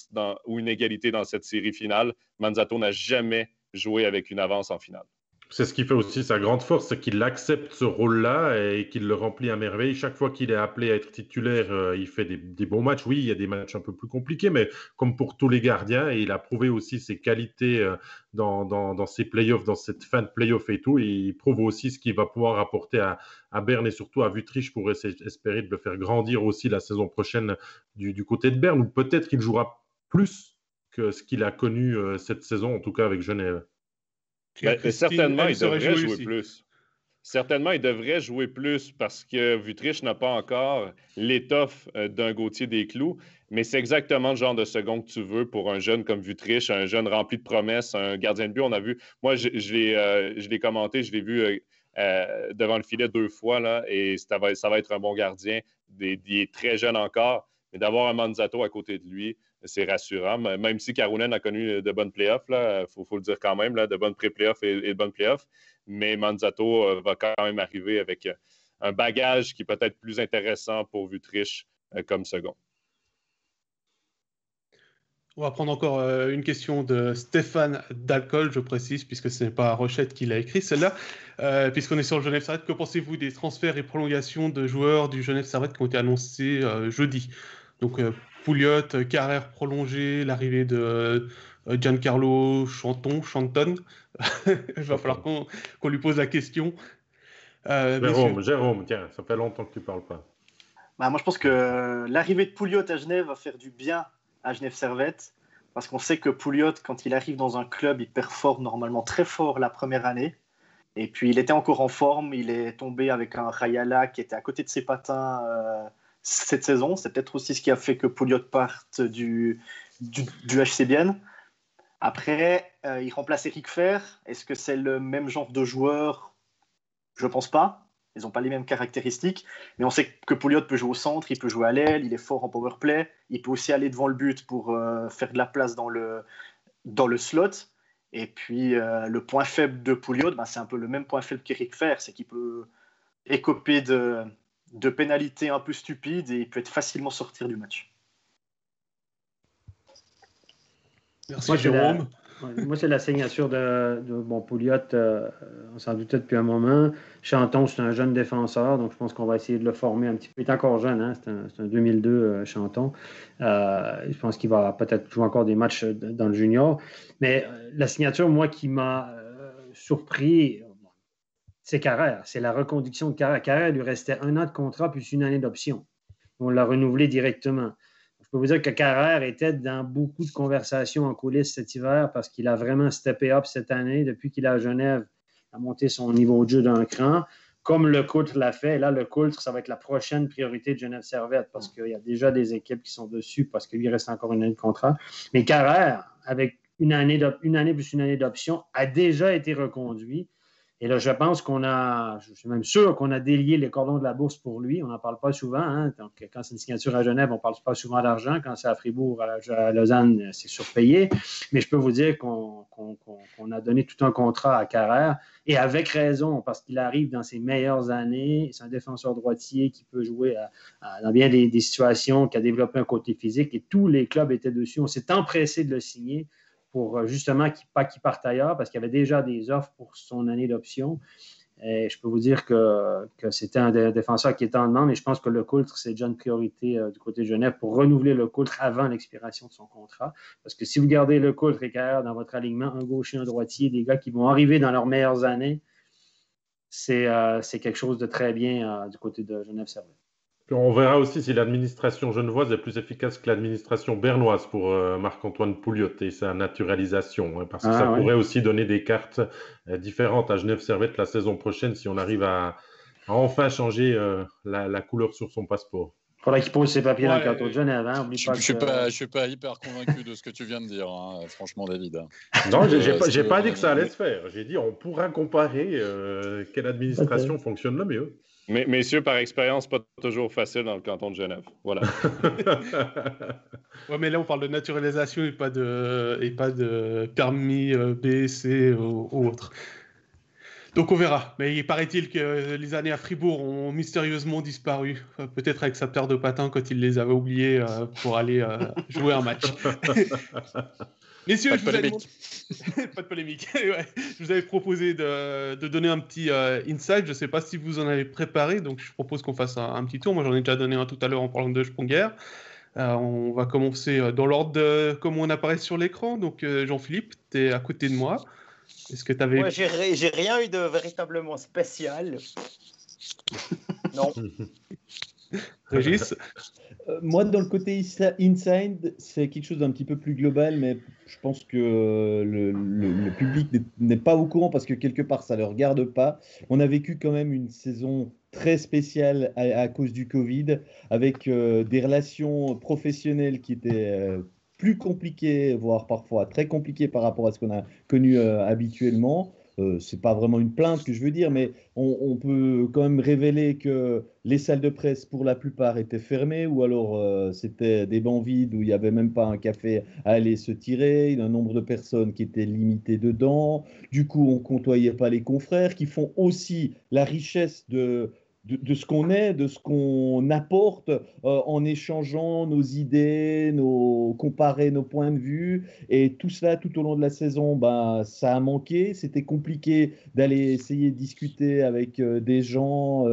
ou une égalité dans cette série finale. Manzato n'a jamais joué avec une avance en finale. C'est ce qui fait aussi sa grande force, c'est qu'il accepte ce rôle-là et qu'il le remplit à merveille. Chaque fois qu'il est appelé à être titulaire, il fait des bons matchs. Oui, il y a des matchs un peu plus compliqués, mais comme pour tous les gardiens, et il a prouvé aussi ses qualités dans ses playoffs, dans cette fin de playoffs et tout. Et il prouve aussi ce qu'il va pouvoir apporter à Berne et surtout à Wüttrich pour espérer de le faire grandir aussi la saison prochaine du côté de Berne, ou peut-être qu'il jouera plus que ce qu'il a connu cette saison, en tout cas avec Genève. Certainement, il devrait jouer plus. Certainement, il devrait jouer plus parce que Wüttrich n'a pas encore l'étoffe d'un Gauthier Desclous, mais c'est exactement le genre de second que tu veux pour un jeune comme Wüttrich, un jeune rempli de promesses, un gardien de but. On a vu, moi, je l'ai commenté, je l'ai vu devant le filet 2 fois, là, et ça va être un bon gardien. Il est très jeune encore, mais d'avoir un Manzato à côté de lui, c'est rassurant. Même si Karunen a connu de bonnes playoffs, il faut le dire quand même, là, de bonnes pré-playoffs et de bonnes playoffs. Mais Manzato va quand même arriver avec un bagage qui est peut-être plus intéressant pour Wüttrich comme second. On va prendre encore une question de Stéphane Dalcol, je précise, puisque ce n'est pas Rochette qui l'a écrit, celle-là. Puisqu'on est sur le Genève Servette, que pensez-vous des transferts et prolongations de joueurs du Genève Servette qui ont été annoncés jeudi? Donc, Pouliot, Carrère prolongé, l'arrivée de Giancarlo Chanton. Il va falloir qu'on lui pose la question. Jérôme, tiens, ça fait longtemps que tu ne parles pas. Moi, je pense que l'arrivée de Pouliot à Genève va faire du bien à Genève Servette, parce qu'on sait que Pouliot, quand il arrive dans un club, il performe normalement très fort la première année. Et puis, il était encore en forme. Il est tombé avec un Rayala qui était à côté de ses patins cette saison. C'est peut-être aussi ce qui a fait que Pouliot parte du HC Bienne. Après, il remplace Eric Fer. Est-ce que c'est le même genre de joueur? Je ne pense pas. Ils n'ont pas les mêmes caractéristiques. Mais on sait que Pouliot peut jouer au centre, il peut jouer à l'aile, il est fort en power play. Il peut aussi aller devant le but pour faire de la place dans le slot. Et puis, le point faible de Pouliot, c'est un peu le même point faible qu'Eric Fer. C'est qu'il peut écoper de pénalités un peu stupides et il peut être facilement sortir du match. Merci Jérôme. Moi, c'est la signature de Pouliot, on s'en doutait depuis un moment. Chanton, c'est un jeune défenseur, donc je pense qu'on va essayer de le former un petit peu. Il est encore jeune, hein? C'est un 2002, Chanton. Je pense qu'il va peut-être jouer encore des matchs dans le junior. Mais la signature, moi, qui m'a surpris, c'est Carrère. C'est la reconduction de Carrère. Carrère, lui restait 1 an de contrat plus 1 année d'option. On l'a renouvelé directement. Je peux vous dire que Carrère était dans beaucoup de conversations en coulisses cet hiver parce qu'il a vraiment steppé up cette année. Depuis qu'il est à Genève, il a monté son niveau de jeu d'un cran, comme le Coultre l'a fait. Et là, le Coultre, ça va être la prochaine priorité de Genève Servette parce qu'il y a déjà des équipes qui sont dessus parce qu'il lui reste encore 1 année de contrat. Mais Carrère, avec une année plus 1 année d'option, a déjà été reconduit. Et là, je pense je suis même sûr qu'on a délié les cordons de la bourse pour lui. On n'en parle pas souvent. Hein? Donc, quand c'est une signature à Genève, on ne parle pas souvent d'argent. Quand c'est à Fribourg, à Lausanne, c'est surpayé. Mais je peux vous dire qu'on a donné tout un contrat à Carrère, et avec raison, parce qu'il arrive dans ses meilleures années. C'est un défenseur droitier qui peut jouer dans bien des situations, qui a développé un côté physique, et tous les clubs étaient dessus. On s'est empressé de le signer pour justement qu'il parte ailleurs, parce qu'il y avait déjà des offres pour son année d'option. Et je peux vous dire que c'était un défenseur qui était en demande, et je pense que Lecoultre, c'est déjà une priorité du côté de Genève pour renouveler Lecoultre avant l'expiration de son contrat. Parce que si vous gardez Lecoultre et Carrère dans votre alignement, un gaucher, un droitier, des gars qui vont arriver dans leurs meilleures années, c'est quelque chose de très bien du côté de Genève-Servette. On verra aussi si l'administration genevoise est plus efficace que l'administration bernoise pour Marc-Antoine Pouliot et sa naturalisation, hein, parce que ça pourrait aussi donner des cartes différentes à Genève-Servette la saison prochaine si on arrive à enfin changer la couleur sur son passeport. Il faudra qu'il pose ses papiers dans le canton de Genève. Hein. Je suis pas hyper convaincu de ce que tu viens de dire, hein, franchement, David. Non, j'ai pas dit que ça allait se faire. J'ai dit on pourra comparer quelle administration fonctionne le mieux. Mais, messieurs, par expérience, pas toujours facile dans le canton de Genève. Voilà. Ouais, mais là, on parle de naturalisation et pas de permis B, C ou autre. Donc, on verra. Mais il paraît-il que les années à Fribourg ont mystérieusement disparu. Peut-être avec sa paire de patins quand il les avait oubliés pour aller jouer un match. Messieurs, pas de polémique. Ouais. Je vous avais proposé de donner un petit insight. Je ne sais pas si vous en avez préparé, donc je propose qu'on fasse un petit tour. Moi, j'en ai déjà donné un tout à l'heure en parlant de Sprunger. On va commencer dans l'ordre comme on apparaît sur l'écran. Donc, Jean-Philippe, tu es à côté de moi. Est-ce que tu avais... Ouais, j'ai rien eu de véritablement spécial. Non. Régis? Moi, dans le côté inside, c'est quelque chose d'un petit peu plus global, mais je pense que le public n'est pas au courant parce que quelque part, ça ne le regarde pas. On a vécu quand même une saison très spéciale à cause du Covid, avec des relations professionnelles qui étaient plus compliquées, voire parfois très compliquées par rapport à ce qu'on a connu habituellement. C'est pas vraiment une plainte que je veux dire, mais on peut quand même révéler que les salles de presse, pour la plupart, étaient fermées, ou alors c'était des bancs vides où il n'y avait même pas un café à aller se tirer, un nombre de personnes qui était limité dedans. Du coup, on ne côtoyait pas les confrères, qui font aussi la richesse de ce qu'on est, de ce qu'on apporte en échangeant nos idées, comparer nos points de vue. Et tout cela, tout au long de la saison, ça a manqué. C'était compliqué d'aller essayer de discuter avec des gens,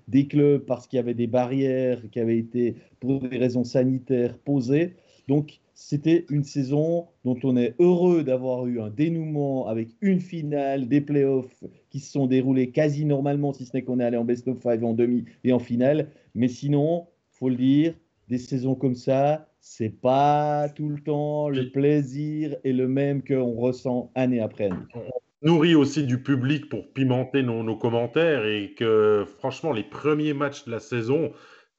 des clubs, parce qu'il y avait des barrières qui avaient été, pour des raisons sanitaires, posées. Donc, c'était une saison dont on est heureux d'avoir eu un dénouement avec une finale, des playoffs qui se sont déroulés quasi normalement, si ce n'est qu'on est allé en best of 5 en demi et en finale. Mais sinon, il faut le dire, des saisons comme ça, c'est pas tout le temps le plaisir et le même qu'on ressent année après année. On nourrit aussi du public pour pimenter nos commentaires, et que franchement, les premiers matchs de la saison,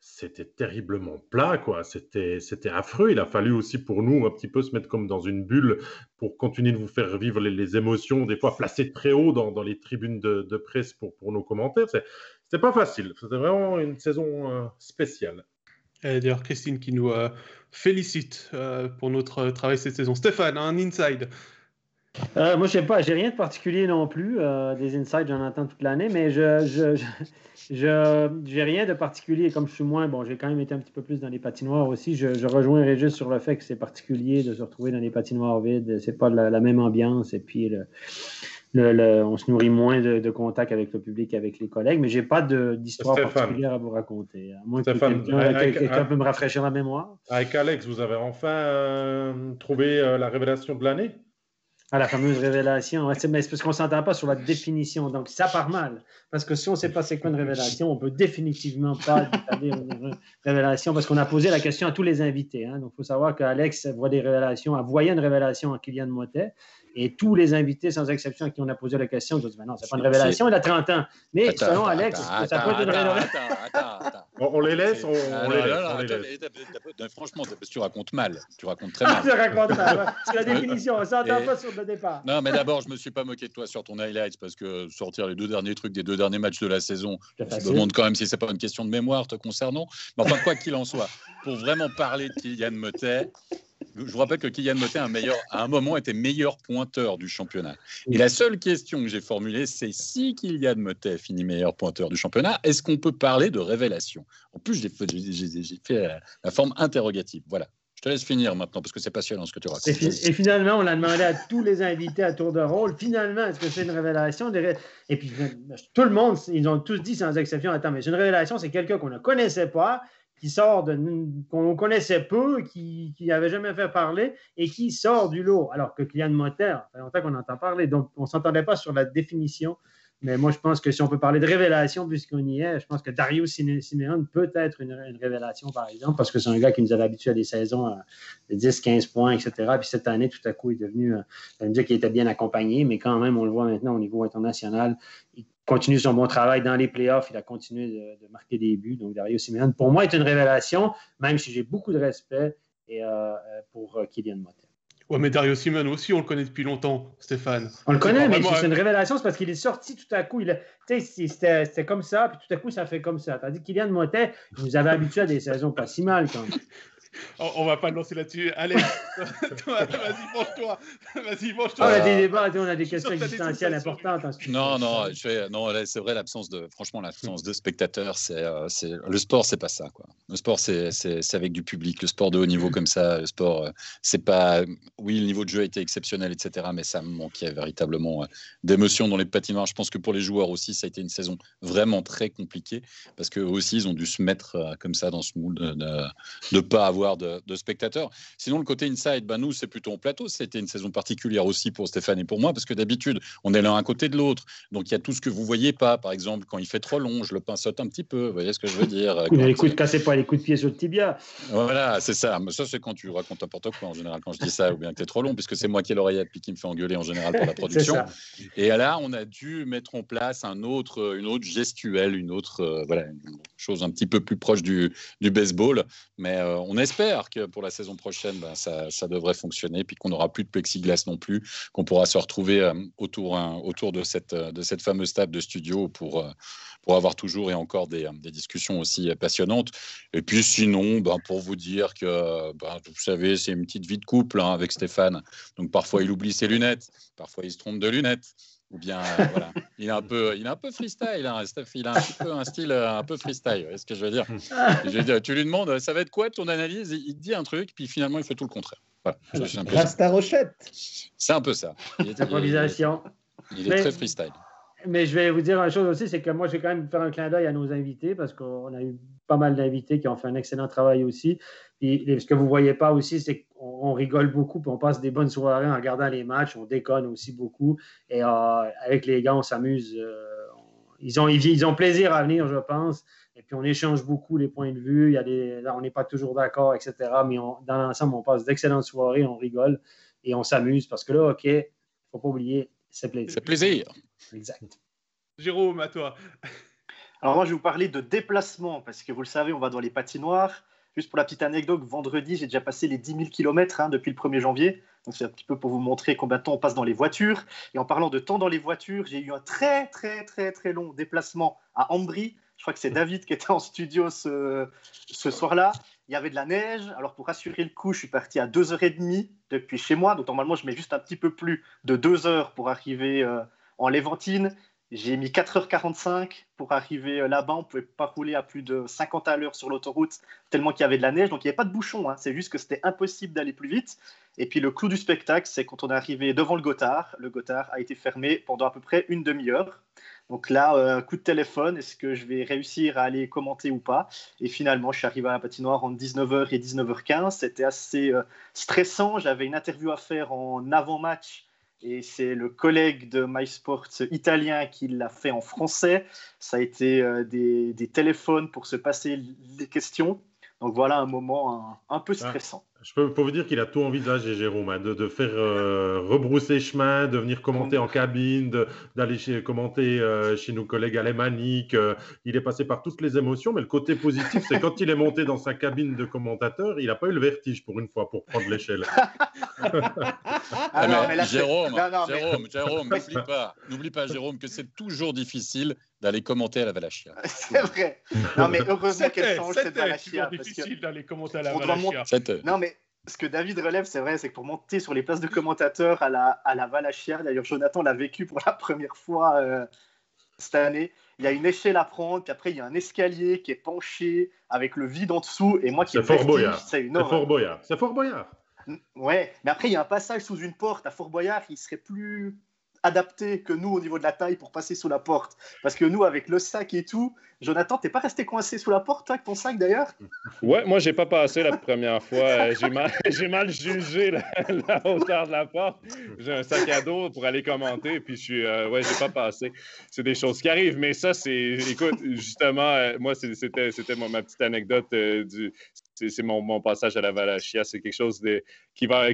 c'était terriblement plat, quoi. C'était affreux. Il a fallu aussi pour nous un petit peu se mettre comme dans une bulle pour continuer de vous faire vivre les émotions, des fois placées très haut dans les tribunes de presse pour nos commentaires. C'était pas facile. C'était vraiment une saison spéciale. Et d'ailleurs, Christine qui nous félicite pour notre travail cette saison. Stéphane, un inside? Moi, je sais pas, j'ai rien de particulier non plus. Des insights, j'en entends toute l'année, mais j'ai rien de particulier. Comme je suis moins, j'ai quand même été un petit peu plus dans les patinoires aussi. Je rejoins Régis sur le fait que c'est particulier de se retrouver dans les patinoires vides. C'est pas la même ambiance, et puis on se nourrit moins de contact avec le public, avec les collègues. Mais j'ai pas d'histoire particulière à vous raconter. À moins que quelqu'un peut me rafraîchir la mémoire. Avec Alex, vous avez enfin trouvé la révélation de l'année? La fameuse révélation. Mais c'est parce qu'on ne s'entend pas sur la définition. Donc, ça part mal. Parce que si on ne sait pas c'est quoi une révélation, on ne peut définitivement pas établir une révélation, parce qu'on a posé la question à tous les invités. Hein. Donc, il faut savoir qu'Alex voit des révélations, voyait une révélation en Kylian Mottet. Et tous les invités, sans exception, à qui on a posé la question, ils ont dit non, c'est pas une révélation, il a 30 ans. Mais selon Alex, ça peut être une révélation. On les laisse, on les laisse. Franchement, tu racontes mal. Tu racontes très mal. Tu racontes mal. C'est la définition. On s'entend pas sur le départ. Non, mais d'abord, je me suis pas moqué de toi sur ton highlights parce que sortir les 2 derniers trucs des 2 derniers matchs de la saison, je me demande quand même si c'est pas une question de mémoire te concernant. Mais enfin, quoi qu'il en soit, pour vraiment parler de Kylian Mbappé, je vous rappelle que Kylian Mbappé, à un moment, était meilleur pointeur du championnat. Et la seule question que j'ai formulée, c'est si Kylian Mbappé finit meilleur pointeur du championnat, est-ce qu'on peut parler de révélation? En plus, j'ai fait la forme interrogative. Voilà. Je te laisse finir maintenant parce que c'est passionnant ce que tu racontes. Et finalement, on a demandé à tous les invités à tour de rôle, finalement, est-ce que c'est une révélation? Et puis, tout le monde, ils ont tous dit sans exception, attends, mais c'est une révélation, c'est quelqu'un qu'on ne connaissait pas, qui sort qu'on connaissait peu, qui n'avait jamais fait parler et qui sort du lot. Alors que Kylian Mbappé, ça fait longtemps qu'on entend parler, donc on ne s'entendait pas sur la définition. Mais moi, je pense que si on peut parler de révélation, puisqu'on y est, je pense que Dario Simeone peut être une révélation, par exemple, parce que c'est un gars qui nous avait habitués à des saisons de 10, 15 points, etc. Puis cette année, tout à coup, il est devenu, ça veut dire qu'il était bien accompagné, mais quand même, on le voit maintenant au niveau international, il continue son bon travail dans les playoffs, il a continué de marquer des buts. Donc, Dario Simeone, pour moi, est une révélation, même si j'ai beaucoup de respect pour Kylian Mbappé. Ouais, mais Dario Simeone aussi, on le connaît depuis longtemps, Stéphane. On le connaît, mais c'est une révélation, c'est parce qu'il est sorti tout à coup. C'était comme ça, puis tout à coup, ça fait comme ça. Tandis que Kylian Mbappé, il nous avait habitués à des saisons pas si mal quand même. On va pas le lancer là-dessus. Alex, vas-y, penche-toi. Vas-y, penche-toi. On a des débats, on a des questions existentielles importantes. Non, c'est vrai, l'absence de spectateurs, le sport, c'est pas ça, quoi. Le sport, c'est avec du public. Le sport de haut niveau comme ça, le sport, c'est pas. Oui, le niveau de jeu a été exceptionnel, etc. Mais ça me manquait véritablement d'émotion dans les patinoires. Je pense que pour les joueurs aussi, ça a été une saison vraiment très compliquée parce qu'eux aussi, ils ont dû se mettre comme ça dans ce mood de pas avoir de spectateurs. Sinon, le côté inside, nous, c'est plutôt en plateau. C'était une saison particulière aussi pour Stéphane et pour moi, parce que d'habitude, on est l'un à côté de l'autre. Donc, il y a tout ce que vous ne voyez pas. Par exemple, quand il fait trop long, je le pinceaute un petit peu. Vous voyez ce que je veux dire? Cassez pas les coups de pied sur le tibia. Voilà, c'est ça. Mais ça, c'est quand tu racontes n'importe quoi, en général, quand je dis ça, ou bien que tu es trop long, puisque c'est moi qui ai l'oreillette puis qui me fait engueuler, en général, pour la production. Et là, on a dû mettre en place une autre gestuelle, une autre chose un petit peu plus proche du baseball. Mais on espère que pour la saison prochaine, ça devrait fonctionner, puis qu'on n'aura plus de plexiglas non plus, qu'on pourra se retrouver autour de cette fameuse table de studio pour avoir toujours et encore des discussions aussi passionnantes. Et puis sinon, pour vous dire que, vous savez, c'est une petite vie de couple avec Stéphane. Donc parfois, il oublie ses lunettes, parfois, il se trompe de lunettes. Ou bien, il est un peu freestyle, hein, Steph, il a un style un peu freestyle, est-ce que je veux dire? Tu lui demandes, ça va être quoi ton analyse? Il te dit un truc, puis finalement, il fait tout le contraire. Voilà, Rasta Rochette. C'est un peu ça. Improvisation. Il est très freestyle. Mais je vais vous dire une chose aussi, c'est que moi, je vais quand même faire un clin d'œil à nos invités, parce qu'on a eu pas mal d'invités qui ont fait un excellent travail aussi. Et ce que vous ne voyez pas aussi, c'est qu'on rigole beaucoup, puis on passe des bonnes soirées en regardant les matchs, on déconne aussi beaucoup. Et avec les gars, on s'amuse. Ils ont plaisir à venir, je pense. Et puis, on échange beaucoup les points de vue. Là, on n'est pas toujours d'accord, etc. Mais dans l'ensemble, on passe d'excellentes soirées, on rigole et on s'amuse. Parce que là, OK, il ne faut pas oublier, c'est plaisir. C'est plaisir. Exact. Jérôme, à toi. Alors moi, je vais vous parler de déplacement, parce que vous le savez, on va dans les patinoires. Juste pour la petite anecdote, vendredi, j'ai déjà passé les 10 000 km depuis le 1er janvier. Donc c'est un petit peu pour vous montrer combien de temps on passe dans les voitures. Et en parlant de temps dans les voitures, j'ai eu un très, très, très, très long déplacement à Ambry. Je crois que c'est David qui était en studio ce soir-là. Il y avait de la neige. Alors pour rassurer le coup, je suis parti à 2h30 depuis chez moi. Donc normalement, je mets juste un petit peu plus de 2 heures pour arriver en Léventine. J'ai mis 4h45 pour arriver là-bas. On ne pouvait pas rouler à plus de 50 à l'heure sur l'autoroute tellement qu'il y avait de la neige. Donc, il n'y avait pas de bouchon. C'est juste que c'était impossible d'aller plus vite. Et puis, le clou du spectacle, c'est quand on est arrivé devant le Gothard. Le Gothard a été fermé pendant à peu près une demi-heure. Donc là, coup de téléphone, est-ce que je vais réussir à aller commenter ou pas? Et finalement, je suis arrivé à la patinoire entre 19h et 19h15. C'était assez stressant. J'avais une interview à faire en avant-match. Et c'est le collègue de MySports italien qui l'a fait en français. Ça a été des téléphones pour se passer les questions. Donc voilà un moment un peu stressant. Je peux vous dire qu'il a tout envisagé, Jérôme, hein, de faire rebrousser chemin, de venir commenter en cabine, d'aller commenter chez nos collègues alémaniques. Il est passé par toutes les émotions, mais le côté positif, c'est quand il est monté dans sa cabine de commentateur, il n'a pas eu le vertige pour une fois pour prendre l'échelle. Jérôme, n'oublie pas, Jérôme, que c'est toujours difficile d'aller commenter à la Valachia. C'est vrai. Non, mais heureusement qu'elle change cette Valachia. C'est difficile d'aller commenter à la Valachia. Non, mais ce que David relève, c'est vrai, c'est que pour monter sur les places de commentateurs à la Valachia, d'ailleurs, Jonathan l'a vécu pour la première fois cette année. Il y a une échelle à prendre, puis après, il y a un escalier qui est penché avec le vide en dessous. Et moi qui ai Fort Boyard. C'est Fort Boyard. Ouais, mais après, il y a un passage sous une porte. À Fort Boyard, il serait plus adapté que nous au niveau de la taille pour passer sous la porte. Parce que nous, avec le sac et tout, Jonathan, t'es pas resté coincé sous la porte, toi, avec ton sac d'ailleurs? Ouais, moi, j'ai pas passé la première fois. J'ai mal jugé la hauteur de la porte. J'ai un sac à dos pour aller commenter, puis j'ai pas passé. C'est des choses qui arrivent, mais ça, écoute, justement, moi, c'était ma petite anecdote c'est mon passage à la Valachia. C'est quelque chose qui va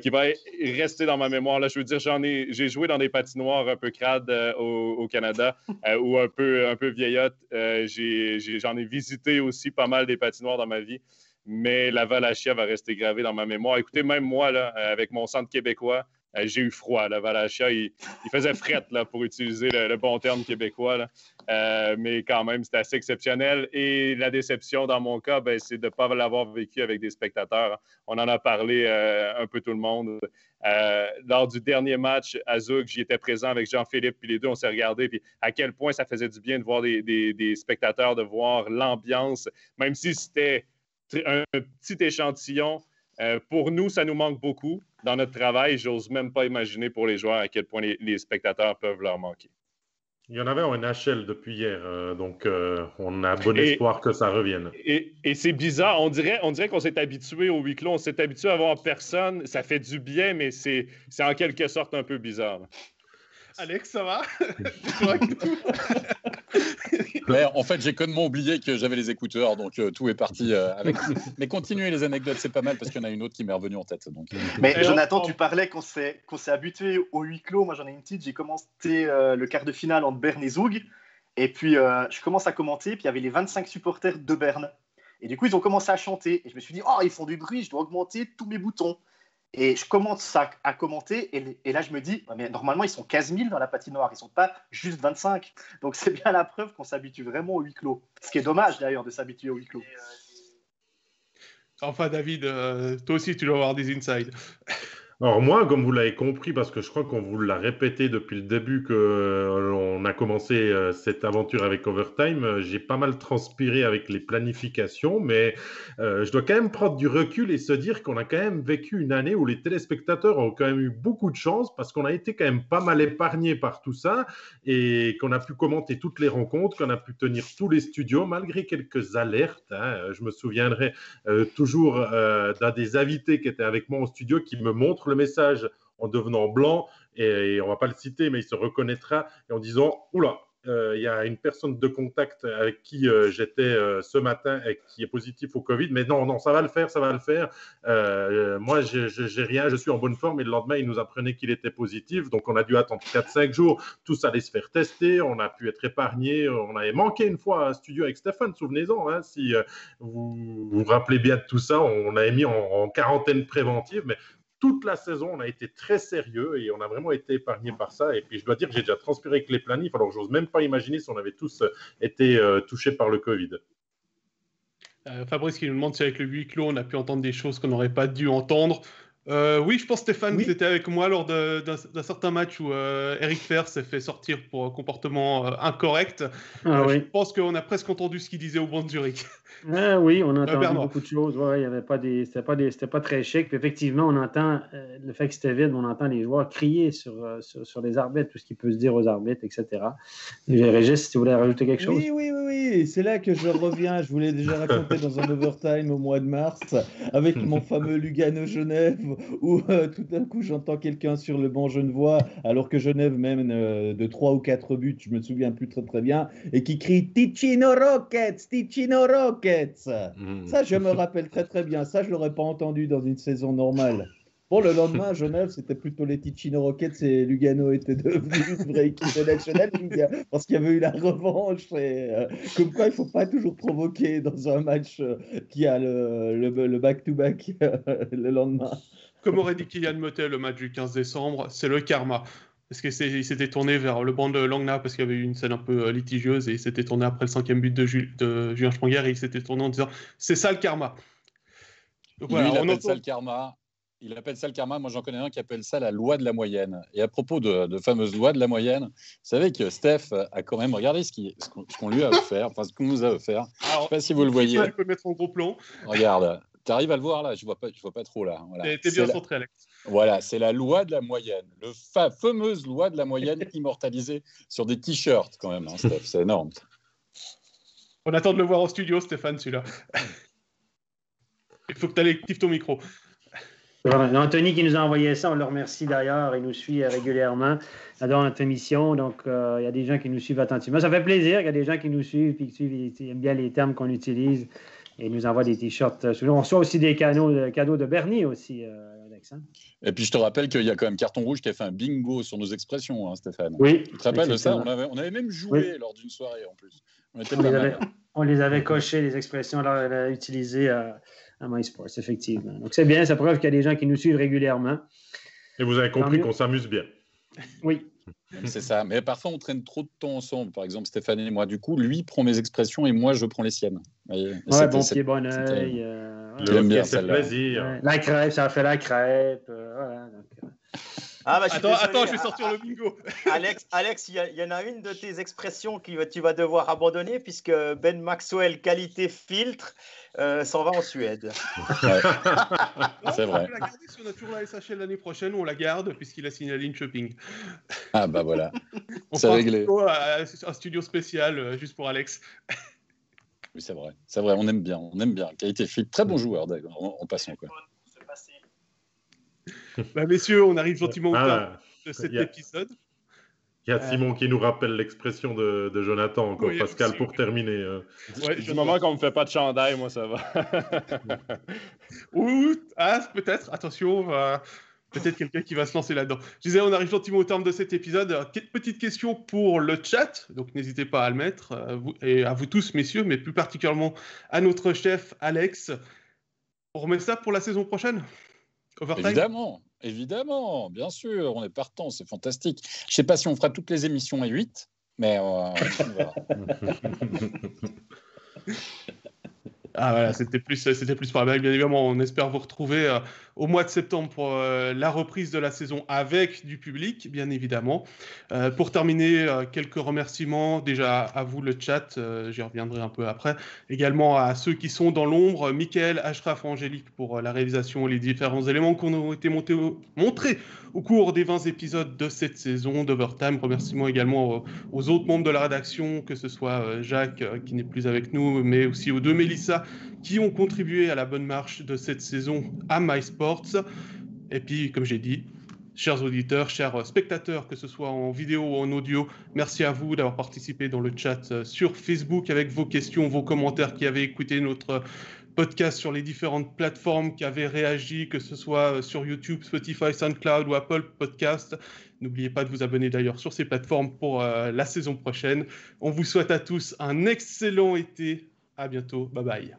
rester dans ma mémoire. Là, je veux dire, j'ai joué dans des patinoires un peu crades au Canada ou un peu vieillottes. J'en ai visité aussi pas mal des patinoires dans ma vie, mais la Valachia va rester gravée dans ma mémoire. Écoutez, même moi, là, avec mon centre québécois, j'ai eu froid. La Valachia, il faisait frette, là, pour utiliser le bon terme québécois. Là. Mais quand même, c'était assez exceptionnel. Et la déception, dans mon cas, c'est de ne pas l'avoir vécu avec des spectateurs. On en a parlé un peu tout le monde. Lors du dernier match à Zug, j'y étais présent avec Jean-Philippe, puis les deux, on s'est regardés, puis à quel point ça faisait du bien de voir des spectateurs, de voir l'ambiance, même si c'était un petit échantillon. Pour nous, ça nous manque beaucoup dans notre travail. J'ose même pas imaginer pour les joueurs à quel point les spectateurs peuvent leur manquer. Il y en avait en NHL depuis hier, donc on a bon espoir que ça revienne. Et c'est bizarre, on dirait qu'on s'est habitué au huis clos, on s'est habitué à voir personne, ça fait du bien, mais c'est en quelque sorte un peu bizarre. Alex, ça va? Ouais, en fait, j'ai connement oublié que j'avais les écouteurs, donc tout est parti avec. Mais continuez les anecdotes, c'est pas mal parce qu'il y en a une autre qui m'est revenue en tête. Donc. Mais Jonathan, tu parlais qu'on s'est habitué au huis clos. Moi, j'en ai une petite. J'ai commencé le quart de finale entre Berne et Zug. Et puis, je commence à commenter. Puis, il y avait les 25 supporters de Berne. Et du coup, ils ont commencé à chanter. Et je me suis dit, oh, ils font du bruit, je dois augmenter tous mes boutons. Et je commence à commenter, et là je me dis, mais normalement ils sont 15 000 dans la patinoire, ils ne sont pas juste 25. Donc c'est bien la preuve qu'on s'habitue vraiment au huis clos. Ce qui est dommage d'ailleurs de s'habituer au huis clos. Enfin David, toi aussi tu dois avoir des insides. Alors moi, comme vous l'avez compris, parce que je crois qu'on vous l'a répété depuis le début qu'on a commencé cette aventure avec Overtime, j'ai pas mal transpiré avec les planifications, mais je dois quand même prendre du recul et se dire qu'on a quand même vécu une année où les téléspectateurs ont quand même eu beaucoup de chance parce qu'on a été quand même pas mal épargnés par tout ça et qu'on a pu commenter toutes les rencontres, qu'on a pu tenir tous les studios malgré quelques alertes. Hein. Je me souviendrai toujours d'un des invités qui était avec moi au studio qui me montre le message en devenant blanc, et on ne va pas le citer, mais il se reconnaîtra, et en disant « Oula, il y a une personne de contact avec qui j'étais ce matin et qui est positif au Covid, mais non, ça va le faire. Moi, j'ai rien, je suis en bonne forme. » Et le lendemain, il nous apprenait qu'il était positif, donc on a dû attendre 4-5 jours. Tous allaient se faire tester, on a pu être épargnés. On avait manqué une fois un studio avec Stéphane, souvenez-en, hein, si vous vous rappelez bien de tout ça, on avait mis en quarantaine préventive, mais toute la saison, on a été très sérieux et on a vraiment été épargnés par ça. Et puis, je dois dire que j'ai déjà transpiré avec les planifs, alors j'ose même pas imaginer si on avait tous été touchés par le Covid. Fabrice qui nous demande si avec le huis clos, on a pu entendre des choses qu'on n'aurait pas dû entendre. Oui, je pense Stéphane, tu étais avec moi lors d'un certain match où Eric Fer s'est fait sortir pour un comportement incorrect. Oui. Je pense qu'on a presque entendu ce qu'il disait au banc de Zurich. Oui, on a entendu beaucoup de choses. Ouais, il y avait pas c'était pas très chic. Puis effectivement, on entend le fait que c'était vide, on entend les joueurs crier sur les arbitres, tout ce qui peut se dire aux arbitres, etc. Et Régis, si tu voulais rajouter quelque chose. Oui. C'est là que je reviens. Je vous l'ai déjà raconté dans un overtime au mois de mars avec mon fameux Lugano-Genève où tout d'un coup j'entends quelqu'un sur le banc genevois, alors que Genève mène de 3 ou 4 buts, je me souviens plus très bien, et qui crie Ticino Rockets, Ticino Rockets. Ça, je me rappelle très bien. Ça, je l'aurais pas entendu dans une saison normale. Bon, le lendemain, à Genève, c'était plutôt les Ticino Rockets et Lugano était devenu une vraie équipe de National League parce qu'il y avait eu la revanche. Et, comme quoi, il ne faut pas toujours provoquer dans un match qui a le back-to-back le lendemain. Comme aurait dit Kylian Motet, le match du 15 décembre, c'est le karma. Parce qu'il s'était tourné vers le banc de Langna parce qu'il y avait eu une scène un peu litigieuse et il s'était tourné après le 5e but de Julien Sprenger et il s'était tourné en disant « c'est ça le karma ». Donc, voilà, il appelle ça le karma. Il appelle ça le karma. Moi, j'en connais un qui appelle ça la loi de la moyenne. Et à propos de fameuse loi de la moyenne, vous savez que Steph a quand même regardé ce qu'on lui a offert, enfin ce qu'on nous a offert. Alors, je ne sais pas si vous le voyez. Tu peux mettre en gros plan. Regarde, tu arrives à le voir là. Je vois pas trop là. Voilà. T'es bien centré, Alex. Voilà, c'est la loi de la moyenne, fameuse loi de la moyenne immortalisée sur des t-shirts quand même, hein, Steph. C'est énorme. On attend de le voir au studio, Stéphane, celui-là. Il faut que tu actives ton micro. Anthony qui nous a envoyé ça, on le remercie d'ailleurs, il nous suit régulièrement dans notre émission, donc il y a des gens qui nous suivent attentivement. Ça fait plaisir, il y a des gens qui nous suivent et qui aiment bien les termes qu'on utilise et nous envoient des t-shirts. On reçoit aussi des cadeaux de Bernie aussi, Alex. Hein? Et puis je te rappelle qu'il y a quand même Carton Rouge qui a fait un bingo sur nos expressions, hein, Stéphane. Oui. Tu te rappelles de ça? On avait même joué lors d'une soirée en plus. On les avait cochés, les expressions utilisées à MySports, effectivement. Donc, c'est bien, ça prouve qu'il y a des gens qui nous suivent régulièrement. Et vous avez compris qu'on s'amuse bien. Oui. C'est ça. Mais parfois, on traîne trop de temps ensemble. Par exemple, Stéphane et moi. Du coup, lui prend mes expressions et moi, je prends les siennes. Ouais, bon pied, bon oeil. J'aime bien celle-là. Plaisir. La crêpe, ça a fait la crêpe. Voilà. Donc, attends, je vais sortir le bingo. Alex, il y en a une de tes expressions que tu vas devoir abandonner puisque Ben Maxwell, qualité filtre, s'en va en Suède. Ouais. C'est vrai. On peut la garder si on a toujours la SHL l'année prochaine, on la garde puisqu'il a signé à Linköping. Ah bah voilà. C'est réglé. Un studio spécial juste pour Alex. Oui, c'est vrai. C'est vrai, on aime bien. Qualité filtre, très bon joueur d'ailleurs, en passant quoi. Bah, messieurs, on arrive gentiment au terme de cet épisode. Il y a Simon qui nous rappelle l'expression de Jonathan, encore, oui, Pascal, pour terminer. Du moment qu'on ne me fait pas de chandail, moi, ça va. Peut-être, attention, peut-être quelqu'un qui va se lancer là-dedans. Je disais, on arrive gentiment au terme de cet épisode. Petite question pour le chat, donc n'hésitez pas à le mettre, et à vous tous, messieurs, mais plus particulièrement à notre chef, Alex. On remet ça pour la saison prochaine ? Overtime ? Évidemment, bien sûr, on est partant, c'est fantastique. Je ne sais pas si on fera toutes les émissions à 8, mais on verra. Voilà, c'était plus par la bien évidemment. On espère vous retrouver au mois de septembre pour la reprise de la saison avec du public, bien évidemment. Pour terminer, quelques remerciements déjà à vous, le chat, j'y reviendrai un peu après. Également à ceux qui sont dans l'ombre, Mickaël, Ashraf, Angélique pour la réalisation et les différents éléments qui ont été montrés au cours des 20 épisodes de cette saison d'Overtime. Remerciements également aux autres membres de la rédaction, que ce soit Jacques qui n'est plus avec nous, mais aussi aux deux Mélissa qui ont contribué à la bonne marche de cette saison à MySports. Et puis, comme j'ai dit, chers auditeurs, chers spectateurs, que ce soit en vidéo ou en audio, merci à vous d'avoir participé dans le chat sur Facebook avec vos questions, vos commentaires, qui avaient écouté notre podcast sur les différentes plateformes, qui avaient réagi, que ce soit sur YouTube, Spotify, SoundCloud ou Apple Podcast. N'oubliez pas de vous abonner d'ailleurs sur ces plateformes pour la saison prochaine. On vous souhaite à tous un excellent été. À bientôt. Bye bye.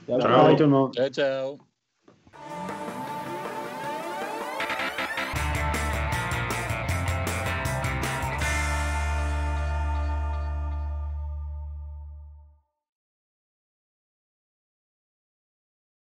Ciao tout le monde. Ciao, ciao.